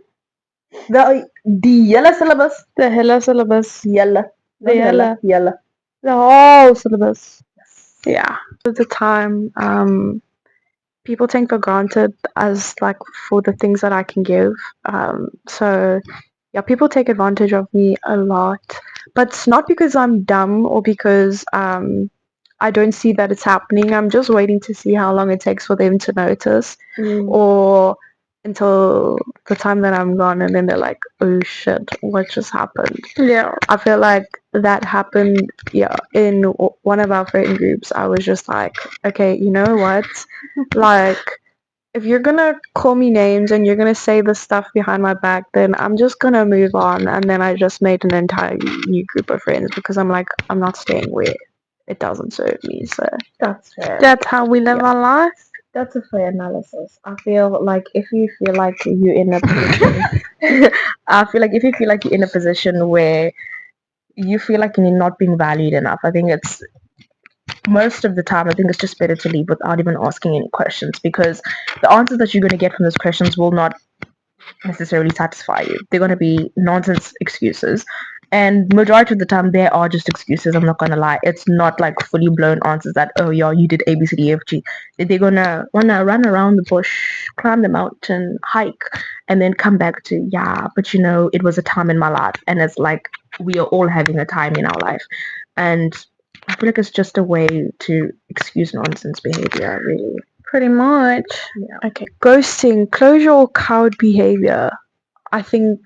The yellow syllabus? The hella syllabus. Yellow. The yellow. Yellow. The whole syllabus. Yeah. At the time, people take for granted as like for the things that I can give. So yeah, people take advantage of me a lot. But it's not because I'm dumb or because I don't see that it's happening. I'm just waiting to see how long it takes for them to notice, or until the time that I'm gone, and then they're like, oh shit, what just happened? Yeah. I feel like that happened, in one of our friend groups. I was just like, okay, you know what? Like, if you're gonna call me names and you're gonna say this stuff behind my back, then I'm just gonna move on. And then I just made an entire new group of friends because I'm like, I'm not staying where it doesn't serve me. So that's fair. That's how we live our life. That's a fair analysis. I feel like if you feel like you're in a position, I feel like if you feel like you're in a position where you feel like you're not being valued enough, I think it's most of the time, I think it's just better to leave without even asking any questions, because the answers that you're going to get from those questions will not necessarily satisfy you. They're going to be nonsense excuses, and majority of the time they are just excuses. I'm not going to lie. It's not like fully blown answers that, oh yeah, you did A, B, C, D, F, G. They're going to want to run around the bush, climb the mountain, hike, and then come back to, yeah, but you know, it was a time in my life. And it's like we are all having a time in our life, and I feel like it's just a way to excuse nonsense behavior, really. Pretty much. Yeah. Okay. Ghosting, closure, or coward behavior. I think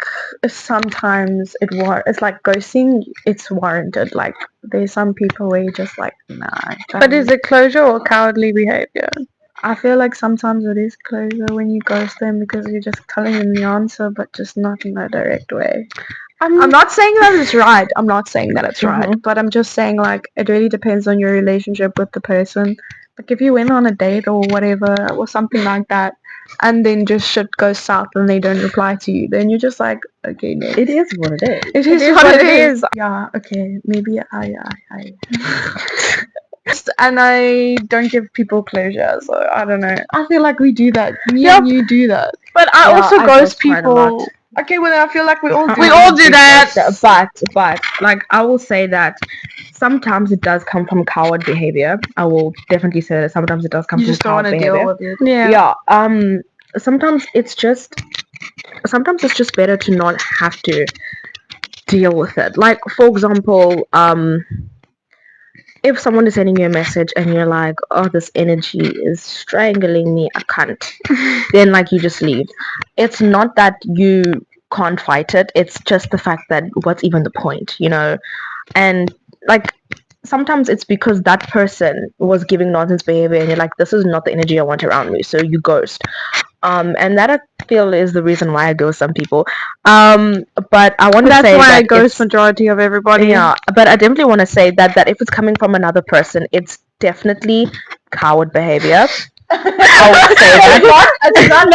sometimes it's like ghosting, it's warranted. Like there's some people where you're just like, nah. But is it closure or cowardly behavior? I feel like sometimes it is closure when you ghost them because you're just telling them the answer, but just not in a direct way. I'm not saying that it's right. I'm not saying that it's right. But I'm just saying like it really depends on your relationship with the person. Like if you went on a date or whatever or something like that, and then just shit goes south and they don't reply to you, then you're just like, okay, no. It is what it is. It is what it is. Yeah, okay. Maybe I and I don't give people closure, so I don't know. I feel like we do that. Me and you do that. But I also ghost people. Okay, well, I feel like we all do that. But like I will say that sometimes it does come from coward behavior. I will definitely say that sometimes it does come from coward behavior. Deal with it. Yeah. Sometimes it's just better to not have to deal with it. Like for example, if someone is sending you a message and you're like, oh, this energy is strangling me, I can't, then like you just leave. It's not that you can't fight it. It's just the fact that what's even the point, you know? And like sometimes it's because that person was giving nonsense behavior and you're like, this is not the energy I want around me, so you ghost. And that I feel is the reason why I ghost some people. But I want to say that's why I that ghost majority of everybody. yeah, but I definitely want to say that if it's coming from another person, it's definitely coward behavior. I would say that.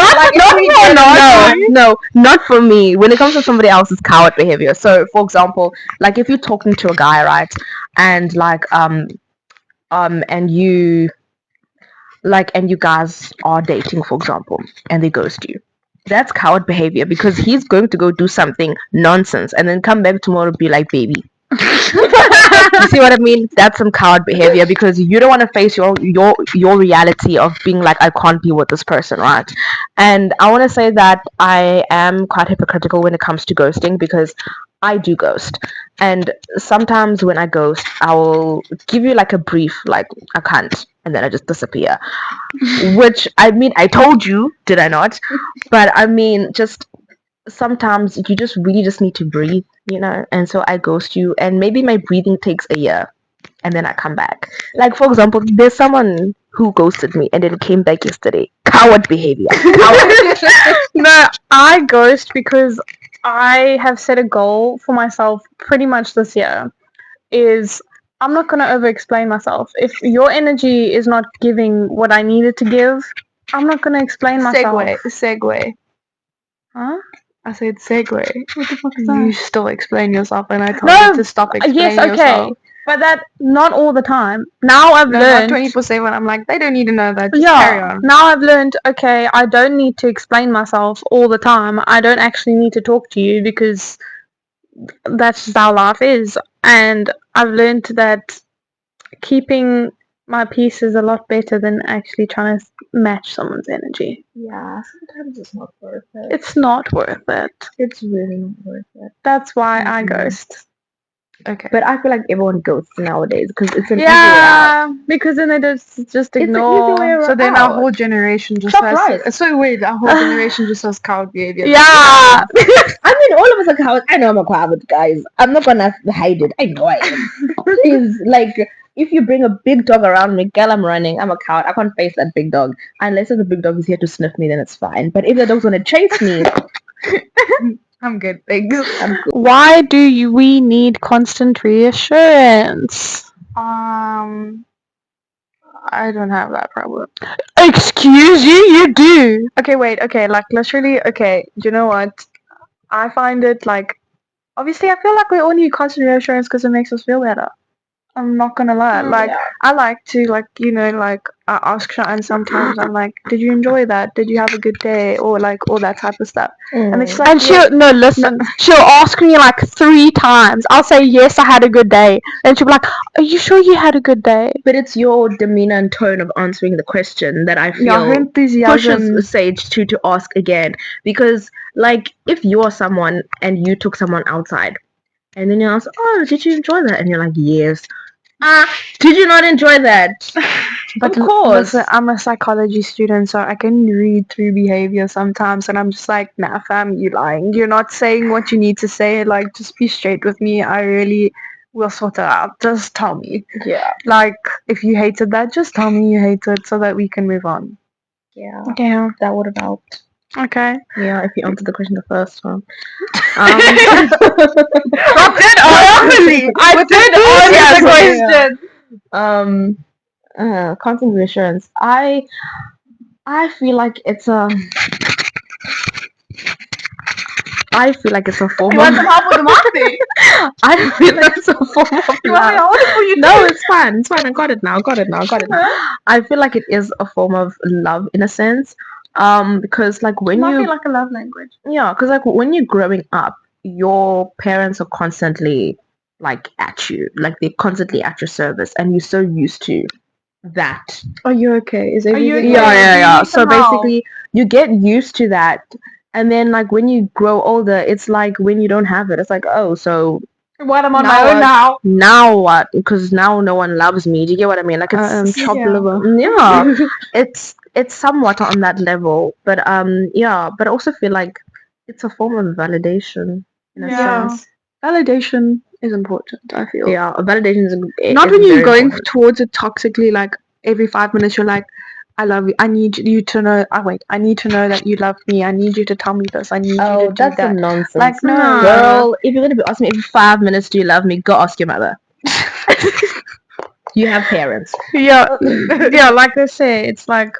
No, not for me. When it comes to somebody else, it's coward behavior. So, for example, like if you're talking to a guy, right, and and you guys are dating, for example, and they ghost you. That's coward behavior because he's going to go do something nonsense and then come back tomorrow and be like, baby. You see what I mean? That's some coward behavior because you don't want to face your reality of being like, I can't be with this person, right? And I want to say that I am quite hypocritical when it comes to ghosting because I do ghost. And sometimes when I ghost, I will give you like a brief, like I can't, and then I just disappear. Which I mean, I told you, did I not? But I mean, just sometimes you just really just need to breathe, you know, and so I ghost you and maybe my breathing takes a year and then I come back. Like for example, there's someone who ghosted me and then came back yesterday. Coward behavior. No, I ghost because I have set a goal for myself pretty much this year is I'm not going to over explain myself. If your energy is not giving what I needed to give, I'm not going to explain myself. Segue. Huh? I said segue. What the fuck is that? You still explain yourself, and I told you to stop explaining yourself. But that not all the time. Now I've learned. Not 24/7. I'm like, they don't need to know that. Just carry on. Now I've learned. Okay, I don't need to explain myself all the time. I don't actually need to talk to you because that's just how life is. And I've learned that keeping my peace is a lot better than actually trying to match someone's energy. Yeah, sometimes it's not worth it. It's not worth it. It's really not worth it. That's why I ghost. Okay. But I feel like everyone ghosts nowadays because it's an easy way out. Because then they just ignore. It's an easy way So then out. our whole generation just Chop has. rice. It's so weird. Our whole generation just has coward behavior. Yeah. I mean, all of us are cowards. I know I'm a coward, guys. I'm not gonna hide it. I know I am. Please, like, if you bring a big dog around me, girl, I'm running. I'm a coward. I can't face that big dog. Unless the big dog is here to sniff me, then it's fine. But if the dog's gonna chase me, I'm good. Thanks. I'm good. Why do we need constant reassurance? I don't have that problem. Excuse you? You do. Okay, wait. Okay, like literally. Okay, you know what? I find it like. Obviously, I feel like we all need constant reassurance because it makes us feel better. I'm not gonna lie. Like, yeah. I like to, like, you know, like, I ask Shine sometimes, I'm like, did you enjoy that? Did you have a good day? Or, like, all that type of stuff. And then she's like, And she'll ask me like 3 times. I'll say, yes, I had a good day. And she'll be like, are you sure you had a good day? But it's your demeanor and tone of answering the question that I feel her enthusiasm. pushes Sage to ask again. Because, like, if you are someone and you took someone outside, and then you ask, oh, did you enjoy that? And you're like, yes. Did you not enjoy that? But of course. Listen, I'm a psychology student, so I can read through behavior sometimes, and I'm just like, nah, fam, you lying. You're not saying what you need to say. Like, just be straight with me. I really will sort it out. Just tell me. Yeah. Like, if you hated that, just tell me you hate it so that we can move on. Yeah. Yeah. That would have helped. Okay. Yeah, if you answered the question the first time. I did answer the question. Constant reassurance. I feel like it's a. I feel like it's a form of. I feel like it's a form of love. No, it's fine. It's fine. I got it now. I feel like it is a form of love in a sense. Because like when Might you be like a love language. yeah, because like when you're growing up, your parents are constantly like at you, like they're constantly at your service, and you're so used to that. Are you okay? Is everything Yeah. So basically, you get used to that, and then like when you grow older, it's like when you don't have it, it's like, oh, so What am I on Now my own what? now? now what? Because now no one loves me. Do you get what I mean? Like it's chopped Yeah. liver. yeah, it's somewhat on that level, but yeah, but I also feel like it's a form of validation in a Yeah. sense. Validation is important, I feel. Yeah, validation Not is when you're very going important. towards it toxically, like every 5 minutes you're like, I love you. I need you to know. I need to know that you love me. I need you to tell me this. I need you to Oh, do that's that. some nonsense. Like, no. Girl, if you're gonna be asking me every 5 minutes, do you love me? Go ask your mother. You have parents. Yeah, yeah. Like I say, it's like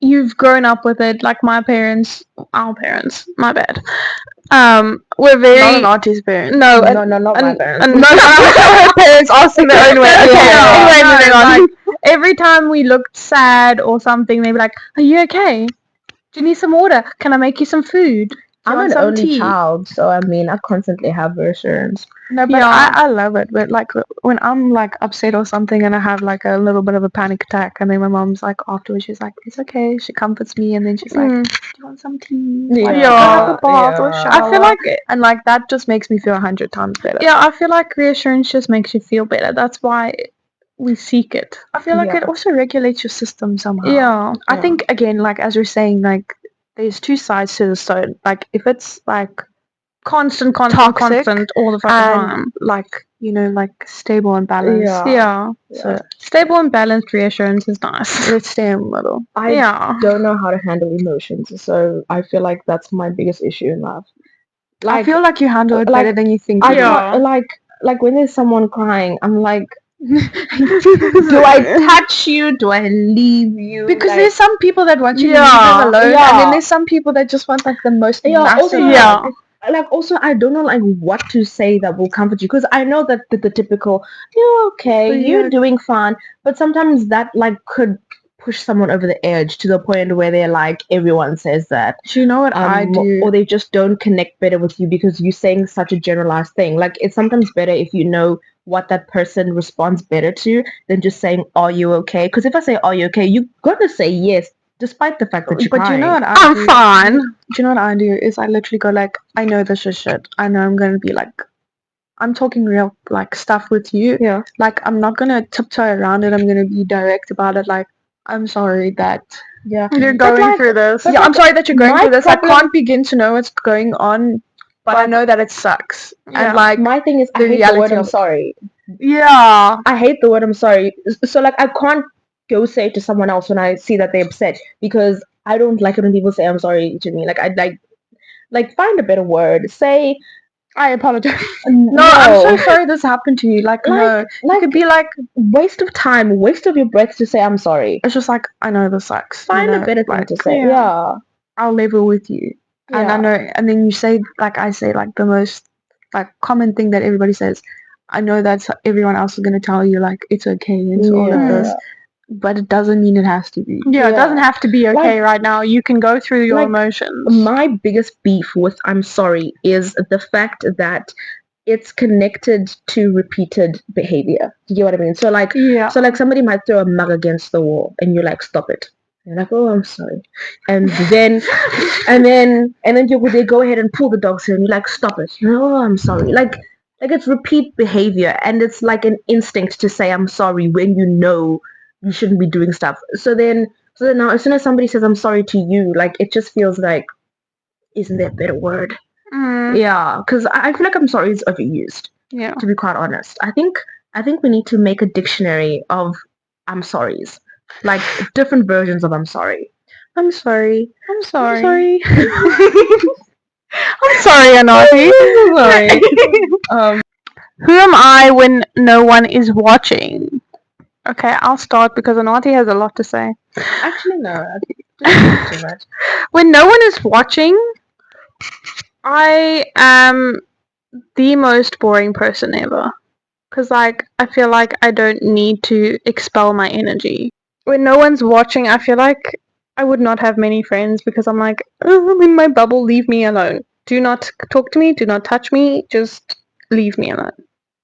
you've grown up with it. Like my parents, our parents. My bad. We're very Not an auntie's parents. no, No, not my parents. no, our parents asking their own way. Okay, Yeah, anyway, no, moving on. like, every time we looked sad or something, they'd be like, "Are you okay? Do you need some water? Can I make you some food? Do you I'm want an some only tea?" child, so I mean, I constantly have reassurance. No, but Yeah. I love it. But like when I'm like upset or something and I have like a little bit of a panic attack, and then my mom's like afterwards, she's like, "It's okay." She comforts me, and then she's like, "Do you want some tea? Like, Yeah, go have a bath or yeah. shower." I feel like and like that just makes me feel 100 times better. yeah, I feel like reassurance just makes you feel better. That's why we seek it. I feel like Yeah. it also regulates your system somehow. Yeah. I Yeah. think again, like as you're saying, like there's two sides to the stone. Like if it's like Constant Toxic all the fucking and time. like like stable and balanced. Yeah. So Stable and balanced reassurance is nice. let's stay in the middle. I Yeah. don't know how to handle emotions, so I feel like that's my biggest issue in life. I feel like you handle it better than you think. I you do. can't, like when there's someone crying, I'm like, do I touch you? Do I leave you? Because Like, there's some people that want you to Yeah, leave them alone, and yeah. then there's some people that just want like the most yeah, massive also hug. like also I don't know like what to say that will comfort you because I know that the typical you're okay, But you're yeah. doing fine, but sometimes that like could push someone over the edge to the point where they're like everyone says that Do you know what I do? or they just don't connect better with you because you're saying such a generalized thing. Like it's sometimes better if you know what that person responds better to than just saying are you okay, because if I say are you okay, you're gonna say yes despite the fact that you're But crying. you know what I I'm do? fine. Do you know what I do? Is I literally go like, I know this is shit. I know I'm gonna be like, I'm talking real like stuff with you. Yeah. Like I'm not gonna tiptoe around it. I'm gonna be direct about it. Like I'm sorry that Yeah. You're But, going like, through this. but, yeah, I'm like, sorry that you're going my through this. problem- I can't begin to know what's going on, but I know that it sucks. Yeah. And like my thing is I the hate the reality word I'm of- sorry. Yeah. I hate the word I'm sorry. So like I can't go say it to someone else when I see that they're upset because I don't like it when people say I'm sorry to me. Like I'd like find a better word. Say I apologize. no, I'm so sorry this happened to you. Like no, you like could be like, waste of time, waste of your breath to say I'm sorry. it's just like I know this sucks. Find you a know, better thing like, to say. yeah. Yeah. I'll level with you. And I Yeah. know, and then you say like I say like the most like common thing that everybody says. I know that's everyone else is gonna tell you like it's okay and all of Yeah. this, but it doesn't mean it has to be. Yeah, it Yeah. doesn't have to be okay Like- right now. You can go through your like, emotions. My biggest beef with I'm sorry is the fact that it's connected to repeated behavior. Do you get what I mean? So like Yeah. so like somebody might throw a mug against the wall and you're like, stop it. You're like, oh I'm sorry. And then they go ahead and pull the dog's hair and you're like, stop it. You're like, oh I'm sorry. Like it's repeat behavior and it's like an instinct to say I'm sorry when you know you shouldn't be doing stuff. So then now as soon as somebody says I'm sorry to you, like it just feels like, isn't there a better word? Mm. Yeah, because I feel like I'm sorry is overused, Yeah. to be quite honest. I think we need to make a dictionary of I'm sorries. Like different versions of I'm sorry. I'm sorry. I'm sorry. Sorry. I'm sorry, Anati. Sorry. Who am I when no one is watching? Okay, I'll start because Anati has a lot to say. Actually no, I don't think too much. When no one is watching, I am the most boring person ever. Because, like, I feel like I don't need to expel my energy. When no one's watching, I feel like I would not have many friends because I'm like, oh, I'm in my bubble, leave me alone. Do not talk to me, do not touch me, just leave me alone.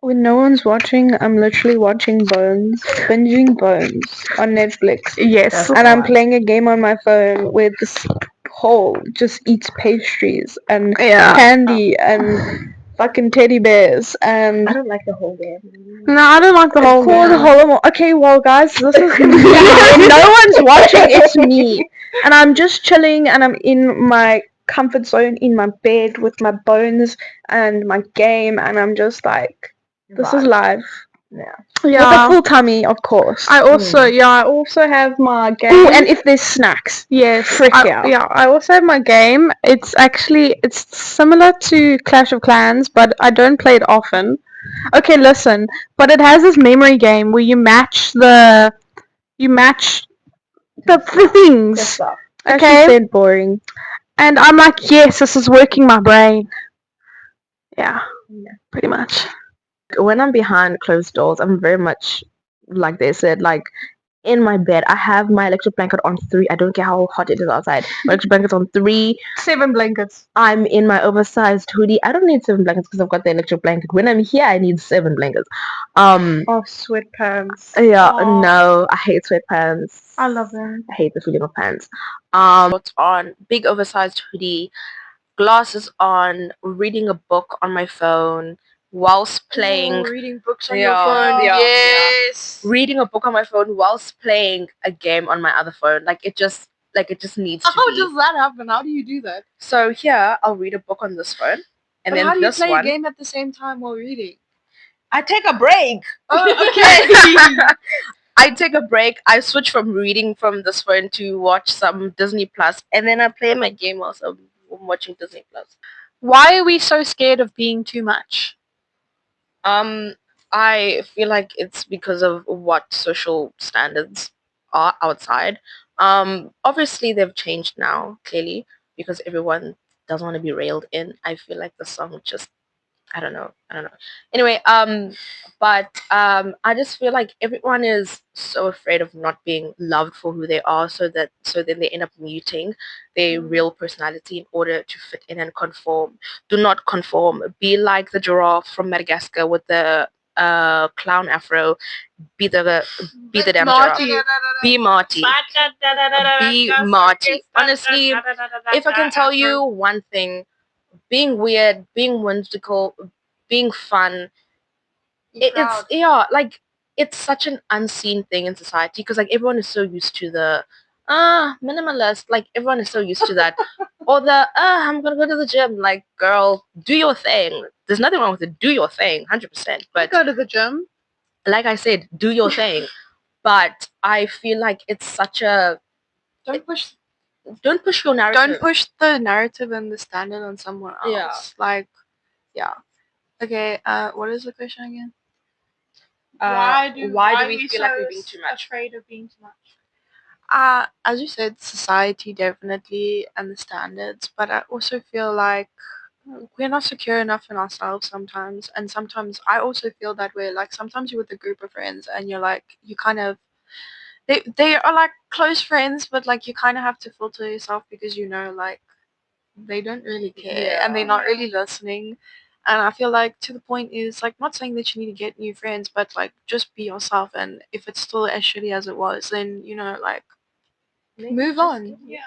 When no one's watching, I'm literally watching Bones, binging Bones on Netflix. Yes. And I'm playing a game on my phone where this hole just eats pastries and Yeah. candy and fucking teddy bears and I don't like the whole game. No, I don't like the it's whole called game. Holomo. Okay, well guys, this is me. When no one's watching, it's me. And I'm just chilling and I'm in my comfort zone in my bed with my bones and my game, and I'm just like, this is life. Yeah. With a full tummy, of course. I also have my game. Oh, and if there's snacks. Yes, Frick yeah. yeah. I also have my game. It's similar to Clash of Clans, but I don't play it often. Okay, listen, but it has this memory game where you match the things. Stuff. Okay, Actually said boring. and I'm like, yes, this is working my brain. Yeah, pretty much. When I'm behind closed doors, I'm very much like they said, like in my bed. I have my electric blanket on 3. I don't care how hot it is outside. My electric blanket's on 3. 7 blankets. I'm in my oversized hoodie. I don't need 7 blankets because I've got the electric blanket. When I'm here, I need 7 blankets. Oh, sweatpants. Yeah, no, I hate sweatpants. I love them. I hate the feeling of pants. What's on? Big oversized hoodie, glasses on, reading a book on my phone whilst playing. Reading books on your phone. Yeah, Yes. Reading a book on my phone whilst playing a game on my other phone. Like it just needs to How be. does that happen? How do you do that? So here, I'll read a book on this phone, and But then how do you this play one. a game at the same time while reading? I take a break. Oh, okay. I take a break. I switch from reading from this phone to watch some Disney Plus, and then I play my game whilst I'm watching Disney Plus. Why are we so scared of being too much? I feel like it's because of what social standards are outside. Obviously they've changed now, clearly, because everyone doesn't want to be railed in. I feel like the song just I don't know. Anyway, I just feel like everyone is so afraid of not being loved for who they are, so then they end up muting their real personality in order to fit in and conform. Do not conform. Be like the giraffe from Madagascar with the clown afro. Be the damn Marty. giraffe. Be Marty. Be Marty. Honestly, if I can tell you one thing, being weird, being whimsical, being fun, it's such an unseen thing in society because like everyone is so used to the minimalist, like everyone is so used to that. Or the I'm gonna go to the gym. Like, girl, do your thing. There's nothing wrong with it. Do your thing, 100%. But Go to the gym. Like I said, do your thing. But I feel like it's such a Don't push your narrative. Don't push the narrative and the standard on someone else. Yeah. Like, yeah. Okay, what is the question again? Why do we feel like we're being too much? Afraid of being too much? As you said, society definitely and the standards, but I also feel like we're not secure enough in ourselves sometimes, and sometimes I also feel that way. Like sometimes you're with a group of friends and you're like you kind of they are like close friends, but like you kind of have to filter yourself because you know like they don't really care and they're not really listening. And I feel like to the point is like not saying that you need to get new friends, but like just be yourself. And if it's still as shitty as it was, then you know like move on. Yeah.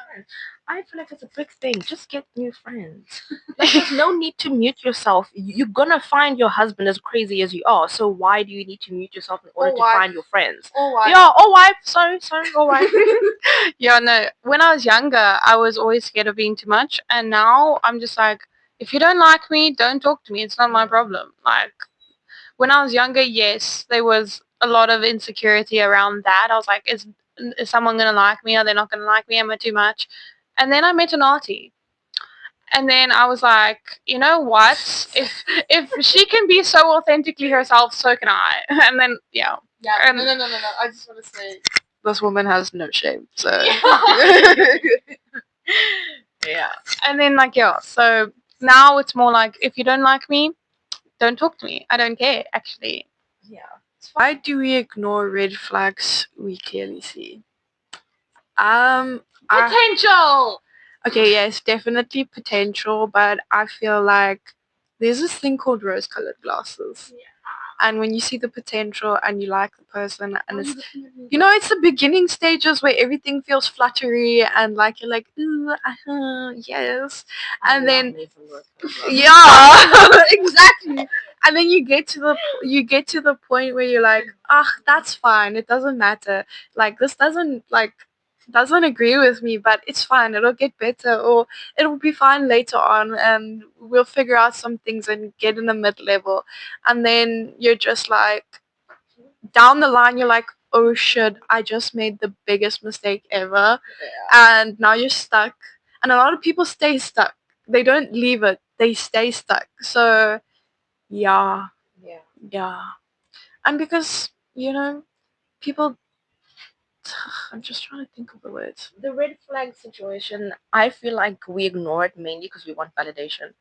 I feel like it's a big thing. Just get new friends. Like, there's no need to mute yourself. You're gonna find your husband as crazy as you are. So why do you need to mute yourself in order to find your friends? Yeah, wife. Sorry, wife. Yeah, no. When I was younger, I was always scared of being too much, and now I'm just like, if you don't like me, don't talk to me. It's not my problem. Like, when I was younger, yes, there was a lot of insecurity around that. I was like, is someone gonna like me? Are they not gonna like me? Am I too much? And then I met an auntie. And then I was like, you know what? If she can be so authentically herself, so can I. And then yeah. No. I just want to say this woman has no shame. So Yeah. And then like yeah, so now it's more like if you don't like me, don't talk to me. I don't care actually. Yeah. Why do we ignore red flags we clearly see? Potential. Okay, yes, definitely potential, but I feel like there's this thing called rose-colored glasses. Yeah. And when you see the potential and you like the person, and it's it's the beginning stages where everything feels fluttery and like you're like, ooh, yes, and then yeah, exactly. And then you get to the point where you're like, ah, that's fine. It doesn't matter. Like this doesn't like doesn't agree with me, but it's fine. It'll get better, or it'll be fine later on, and we'll figure out some things and get in the mid level. And then you're just like, down the line, you're like, oh shit, I just made the biggest mistake ever. Yeah. And now you're stuck. And a lot of people stay stuck. They don't leave it, they stay stuck. So, yeah. Yeah. Yeah. And because, people, I'm just trying to think of the words. The red flag situation, I feel like we ignore it mainly because we want validation.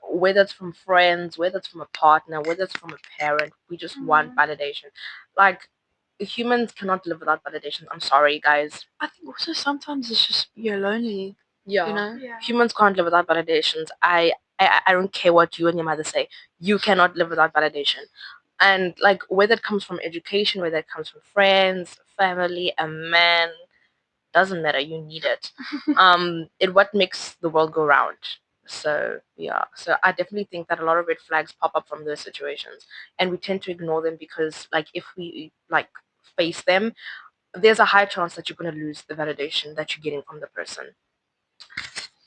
Whether it's from friends, whether it's from a partner, whether it's from a parent, we just want validation. Like, humans cannot live without validation. I'm sorry, guys. I think also sometimes it's just you're lonely. Yeah. Humans can't live without validations. I don't care what you and your mother say. You cannot live without validation. And like, whether it comes from education, whether it comes from friends, family, a man, doesn't matter. You need it. It what makes the world go round. So yeah. So I definitely think that a lot of red flags pop up from those situations, and we tend to ignore them because, like, if we like face them, there's a high chance that you're gonna lose the validation that you're getting from the person.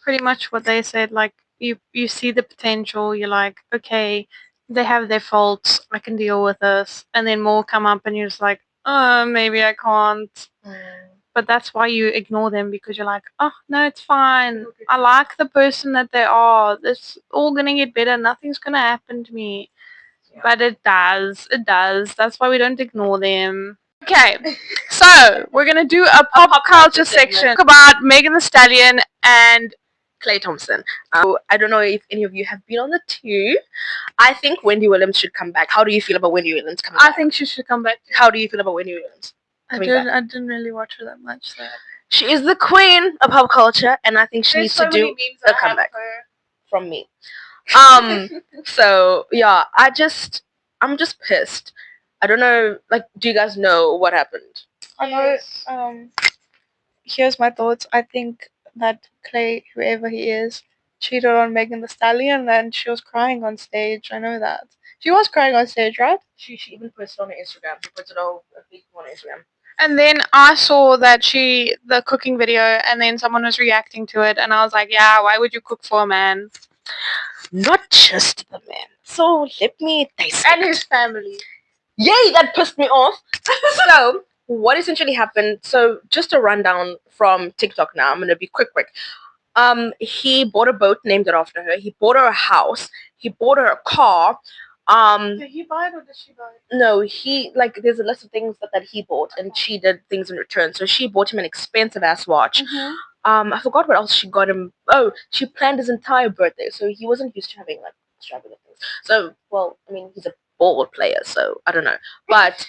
Pretty much what they said, like, you see the potential, you're like, okay, they have their faults, I can deal with this, and then more come up and you're just like, maybe I can't. But that's why you ignore them, because you're like, oh no, it's fine, I like the person that they are, it's all gonna get better, nothing's gonna happen to me. But it does, that's why we don't ignore them. Okay, so we're gonna do a pop culture section. Talk about Megan Thee Stallion and Clay Thompson. I don't know if any of you have been on the tube. I think Wendy Williams should come back. How do you feel about Wendy Williams coming back? I think she should come back. How do you feel about Wendy Williams? I didn't really watch her that much. So. She is the queen of pop culture, and I think she needs to do a comeback from me. So yeah, I'm just pissed. I don't know. Like, do you guys know what happened? I know. Here's my thoughts. I think that Clay, whoever he is, cheated on Megan Thee Stallion, and she was crying on stage. I know that. She was crying on stage, right? She even posted on her Instagram. She posted on Instagram. And then I saw that the cooking video, and then someone was reacting to it, and I was like, yeah, why would you cook for a man? Not just the man. So let me dissect. And his family. Yay, that pissed me off. So what essentially happened, so just a rundown from TikTok now. I'm gonna be quick. He bought a boat, named it after her. He bought her a house. He bought her a car. Did he buy it or did she buy it? No, there's a list of things that he bought, and she did things in return. So she bought him an expensive ass watch. Mm-hmm. I forgot what else she got him. Oh, she planned his entire birthday, so he wasn't used to having like extravagant things. So, well, I mean, he's a ball player, so I don't know. But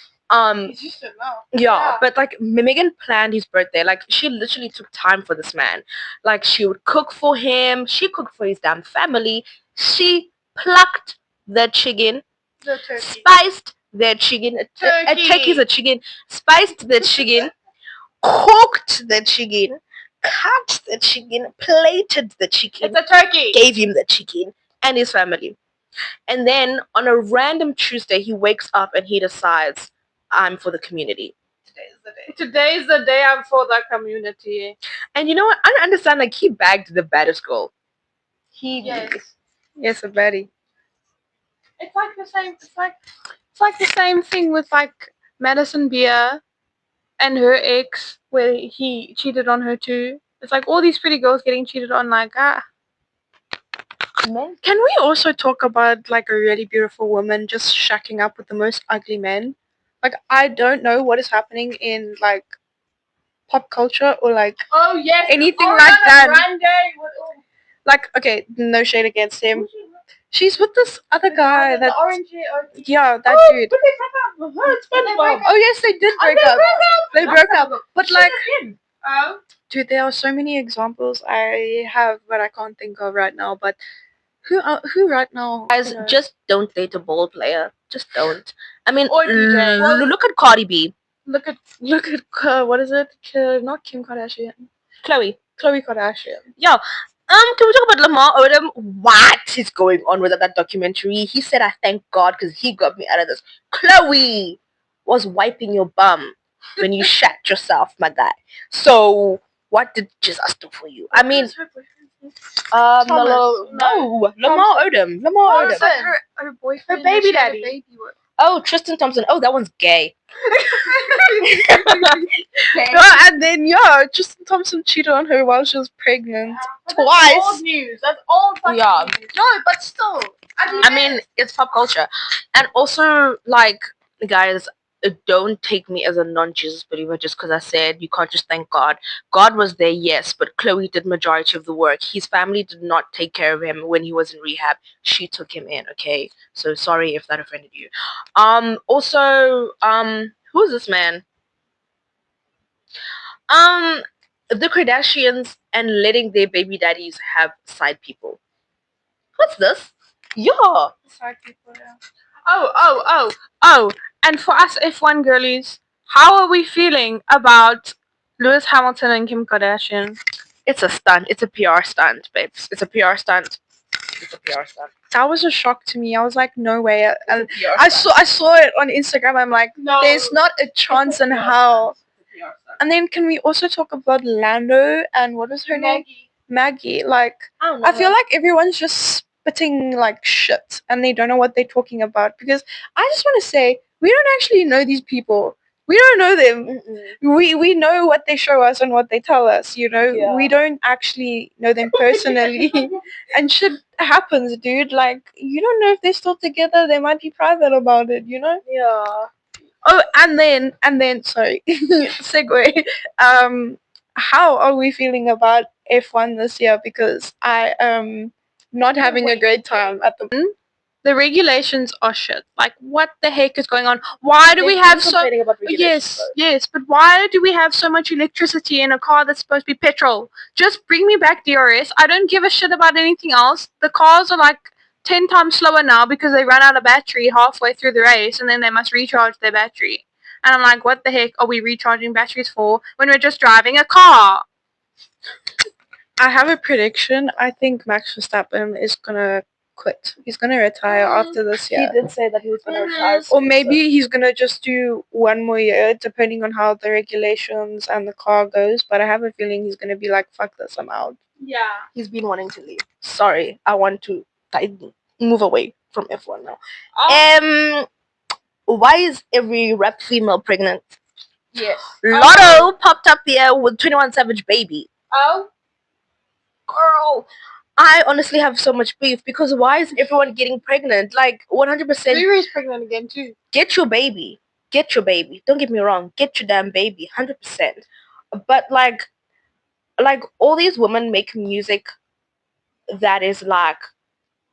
he's used to it now. Yeah, but like Megan planned his birthday. Like, she literally took time for this man. Like, she would cook for him. She cooked for his damn family. She plucked the chicken, the turkey, spiced the chicken. A turkey's a chicken. Spiced the chicken, cooked the chicken, cut the chicken, plated the chicken. It's a turkey. Gave him the chicken and his family. And then on a random Tuesday, he wakes up and he decides, I'm for the community. Today's the day I'm for the community. And you know what? I don't understand. Like, he bagged the baddest girl. Yes, a baddie. It's like the same. It's like the same thing with like Madison Beer and her ex, where he cheated on her too. It's like all these pretty girls getting cheated on. Like, Men? Can we also talk about like a really beautiful woman just shacking up with the most ugly men? Like, I don't know what is happening in like pop culture or like anything like that. Like, okay, no shade against him. She's with this other guy. That orange dude. But they broke up. Oh yes, they did break up. They broke up. But like, dude, there are so many examples I have, but I can't think of right now. But who right now? Guys, just don't date a ball player. Just don't. I mean, or DJ. Look at Cardi B. Look at what is it? Not Kim Kardashian. Khloe Kardashian. Yeah. Can we talk about Lamar Odom? What is going on with that documentary? He said, I thank God because he got me out of this. Khloe was wiping your bum when you shat yourself, my guy. So what did Jesus do for you? I mean, Lamar Odom. Her boyfriend. Her baby daddy. Oh, Tristan Thompson. Oh, that one's gay. No, and then Tristan Thompson cheated on her while she was pregnant twice. That's old news. That's old fucking news. No, but still. I mean, it's pop culture. And also, like, guys, don't take me as a non-Jesus believer just because I said you can't just thank God. God was there, yes, but Chloe did majority of the work. His family did not take care of him when he was in rehab. She took him in, okay? So sorry if that offended you. Also, who's this man? The Kardashians and letting their baby daddies have side people. What's this? Yeah. Side people, yeah. Oh. And for us F1 girlies, how are we feeling about Lewis Hamilton and Kim Kardashian? It's a stunt. It's a PR stunt, babes. It's a PR stunt. That was a shock to me. I was like, no way. And I saw it on Instagram. I'm like, no, there's not a chance in hell. And then can we also talk about Lando and what is her name? Maggie. Like, I feel like everyone's just spitting like shit and they don't know what they're talking about, because I just want to say we don't actually know these people. We don't know them. We know what they show us and what they tell us, you know. Yeah. We don't actually know them personally. And shit happens, dude. Like, you don't know if they're still together. They might be private about it, you know? Yeah. Oh, and then sorry, segue. How are we feeling about F1 this year? Because I am not having a great time at the moment. The regulations are shit. Like, what the heck is going on? Why do we have so? Yes, but why do we have so much electricity in a car that's supposed to be petrol? Just bring me back DRS. I don't give a shit about anything else. The cars are like 10 times slower now because they run out of battery halfway through the race and then they must recharge their battery. And I'm like, what the heck are we recharging batteries for when we're just driving a car? I have a prediction. I think Max Verstappen is gonna quit. He's gonna retire after this year. He did say that he was gonna retire. Or maybe he's gonna just do one more year, depending on how the regulations and the car goes. But I have a feeling he's gonna be like, fuck this, I'm out. Yeah. He's been wanting to leave. Sorry, I want to move away from F1 now. Why is every rap female pregnant? Yes. Lotto popped up here with 21 Savage baby. Oh. Girl, I honestly have so much beef because why is everyone getting pregnant? Like 100%. Riri's pregnant again too. Get your baby. Don't get me wrong. Get your damn baby. 100%. But like all these women make music that is like,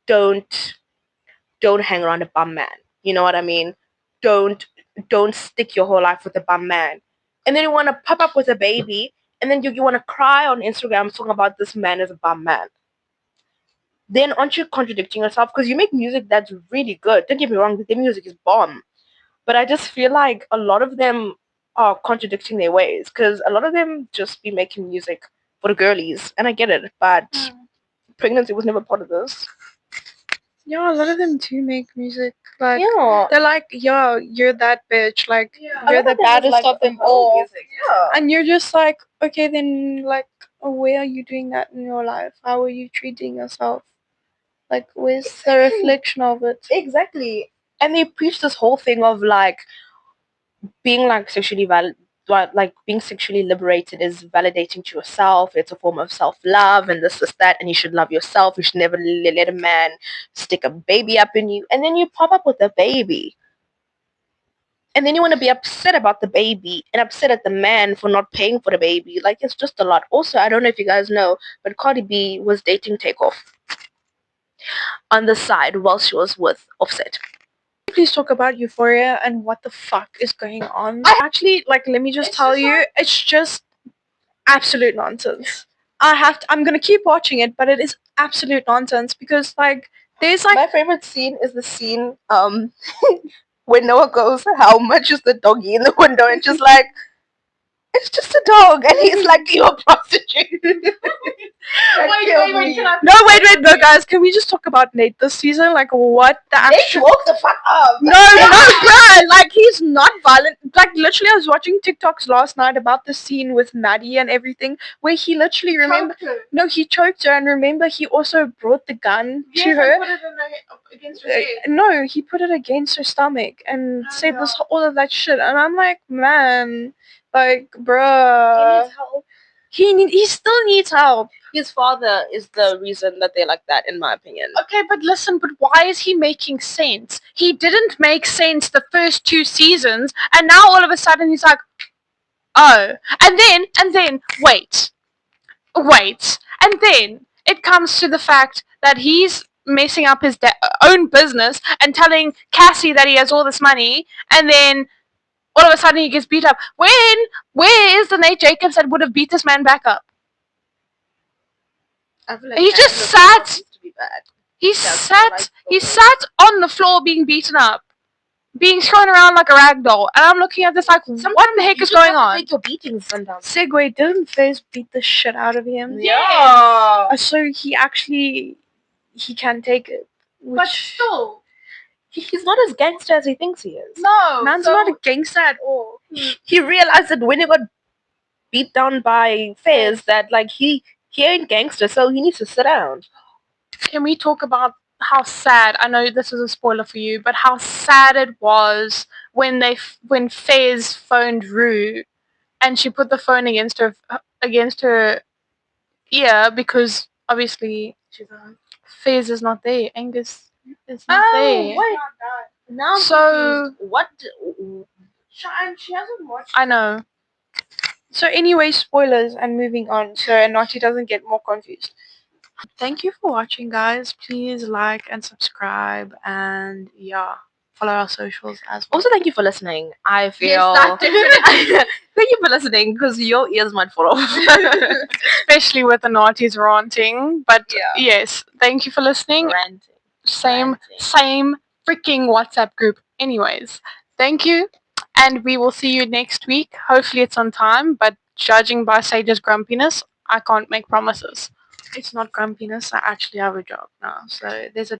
don't hang around a bum man. You know what I mean? Don't stick your whole life with a bum man. And then you want to pop up with a baby, and then you want to cry on Instagram talking about this man is a bum man. Then aren't you contradicting yourself? Because you make music that's really good. Don't get me wrong, the music is bomb. But I just feel like a lot of them are contradicting their ways. Because a lot of them just be making music for the girlies. And I get it. But pregnancy was never part of this. Yeah, a lot of them do make music. Like, they're like, yo, you're that bitch. Like, you're the baddest of them all. Yeah. And you're just like, okay, then, like, where are you doing that in your life? How are you treating yourself? Like, where's the reflection of it? Exactly. And they preach this whole thing of, like, being, like, being sexually liberated is validating to yourself. It's a form of self-love and this, that, and you should love yourself. You should never let a man stick a baby up in you. And then you pop up with a baby. And then you want to be upset about the baby and upset at the man for not paying for the baby. Like, it's just a lot. Also, I don't know if you guys know, but Cardi B was dating Takeoff on the side while she was with Offset. Please talk about Euphoria and what the fuck is going on. Actually, like, let me just tell you, it's just absolute nonsense. I'm gonna keep watching it, but it is absolute nonsense because, like, there's like, my favorite scene is the scene when Noah goes, how much is the doggy in the window, and just like, It's just a dog, and he's like, you're a prostitute. Wait, no, guys, can we just talk about Nate this season? Like, what the Nate woke the fuck up. No, bruh, like, he's not violent. Like, literally, I was watching TikToks last night about the scene with Maddie and everything, where he literally, he choked her, and remember, he also brought the gun to her. Put it against her head. No, he put it against her stomach, and said all of that shit, and I'm like, man, like, bruh. He needs help. He still needs help. His father is the reason that they're like that, in my opinion. Okay, but listen, why is he making sense? He didn't make sense the first 2 seasons, and now all of a sudden he's like, oh. And then, wait. And then it comes to the fact that he's messing up his own business and telling Cassie that he has all this money, and then all of a sudden he gets beat up. Where is the Nate Jacobs that would have beat this man back up? I feel like he just sat. He sat on the floor being beaten up, being thrown around like a rag doll, and I'm looking at this like, what the heck is going on? Take your beatings sometimes. Segway, didn't Fez beat the shit out of him? Yeah. So he can take it. But still, he's not as gangster as he thinks he is. No, man's not a gangster at all. He realized that when he got beat down by Fez, that like he ain't gangster, so he needs to sit down. Can we talk about how sad, I know this is a spoiler for you, but how sad it was when Fez phoned Rue and she put the phone against her ear, because obviously Fez is not there. Angus is not there. Wait. Now so what? She hasn't watched. I know. So anyway, spoilers and moving on, so Notty doesn't get more confused. Thank you for watching, guys. Please like and subscribe, and follow our socials as well. Also, thank you for listening. I feel thank you for listening, because your ears might fall off, especially with the Naughties ranting. But yes, thank you for listening. Same freaking WhatsApp group. Anyways, thank you, and we will see you next week. Hopefully it's on time, but judging by Sage's grumpiness, I can't make promises. It's not grumpiness. I actually have a job now, so there's a